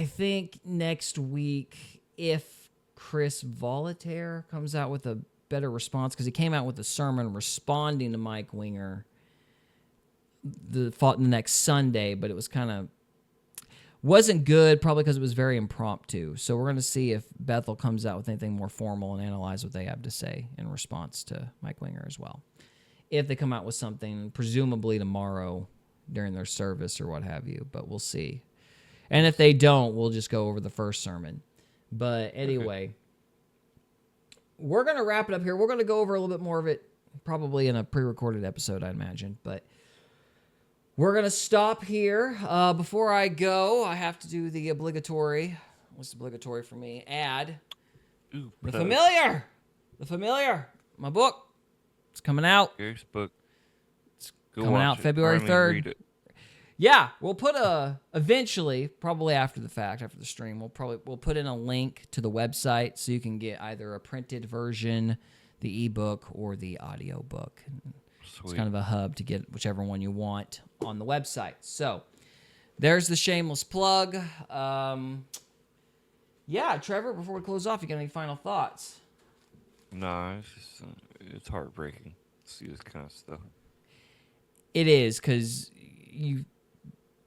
think next week, if Chris Volater comes out with a better response, because he came out with a sermon responding to Mike Winger the next Sunday, but it was wasn't good, probably because it was very impromptu. So we're going to see if Bethel comes out with anything more formal and analyze what they have to say in response to Mike Winger as well. If they come out with something, presumably tomorrow during their service or what have you, but we'll see. And if they don't, we'll just go over the first sermon. But anyway, we're going to wrap it up here. We're going to go over a little bit more of it probably in a pre-recorded episode, I imagine, but we're going to stop here. Before I go, I have to do the obligatory, what's obligatory for me? Add The Familiar. The Familiar. My book. It's coming out. Gary's book. It's coming out February 3rd. Read it. Yeah, we'll put eventually, probably after the fact, after the stream, we'll put in a link to the website so you can get either a printed version, the ebook, or the audio book. Sweet. It's kind of a hub to get whichever one you want on the website. So there's the shameless plug. Yeah, Trevor, before we close off, you got any final thoughts? No, it's heartbreaking to see this kind of stuff. It is, because you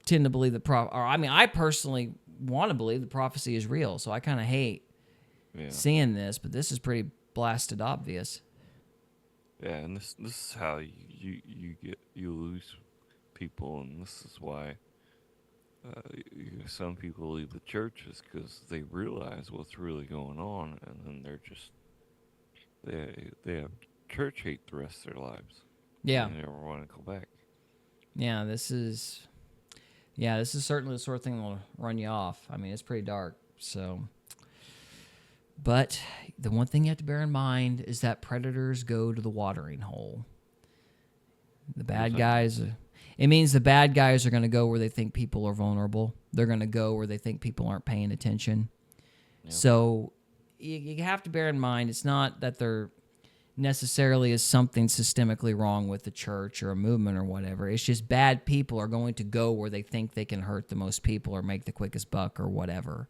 tend to believe I personally want to believe the prophecy is real, so I kind of hate seeing this, but this is pretty blasted obvious. Yeah, and this is how you lose people, and this is why some people leave the churches, because they realize what's really going on, and then they're just they have church hate the rest of their lives. Yeah, and they never want to go back. Yeah, this is certainly the sort of thing that will run you off. I mean, it's pretty dark. So, but the one thing you have to bear in mind is that predators go to the watering hole. The bad guys, it means the bad guys are going to go where they think people are vulnerable. They're going to go where they think people aren't paying attention. Yep. So you have to bear in mind, it's not that there necessarily is something systemically wrong with the church or a movement or whatever. It's just bad people are going to go where they think they can hurt the most people or make the quickest buck or whatever.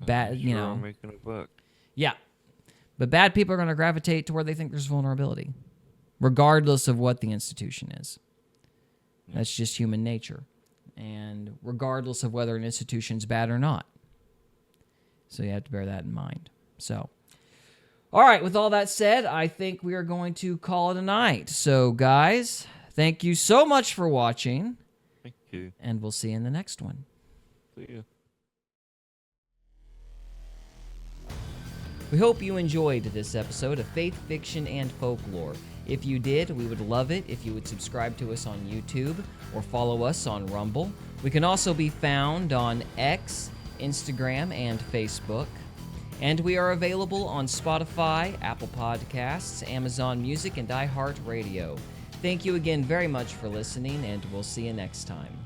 I'm making a buck. Yeah. But bad people are going to gravitate to where they think there's vulnerability, regardless of what the institution is. Yeah. That's just human nature. And regardless of whether an institution's bad or not. So you have to bear that in mind. So, all right, with all that said, I think we are going to call it a night. So, guys, thank you so much for watching. Thank you. And we'll see you in the next one. See ya. We hope you enjoyed this episode of Faith, Fiction, and Folklore. If you did, we would love it if you would subscribe to us on YouTube or follow us on Rumble. We can also be found on X, Instagram, and Facebook. And we are available on Spotify, Apple Podcasts, Amazon Music, and iHeartRadio. Thank you again very much for listening, and we'll see you next time.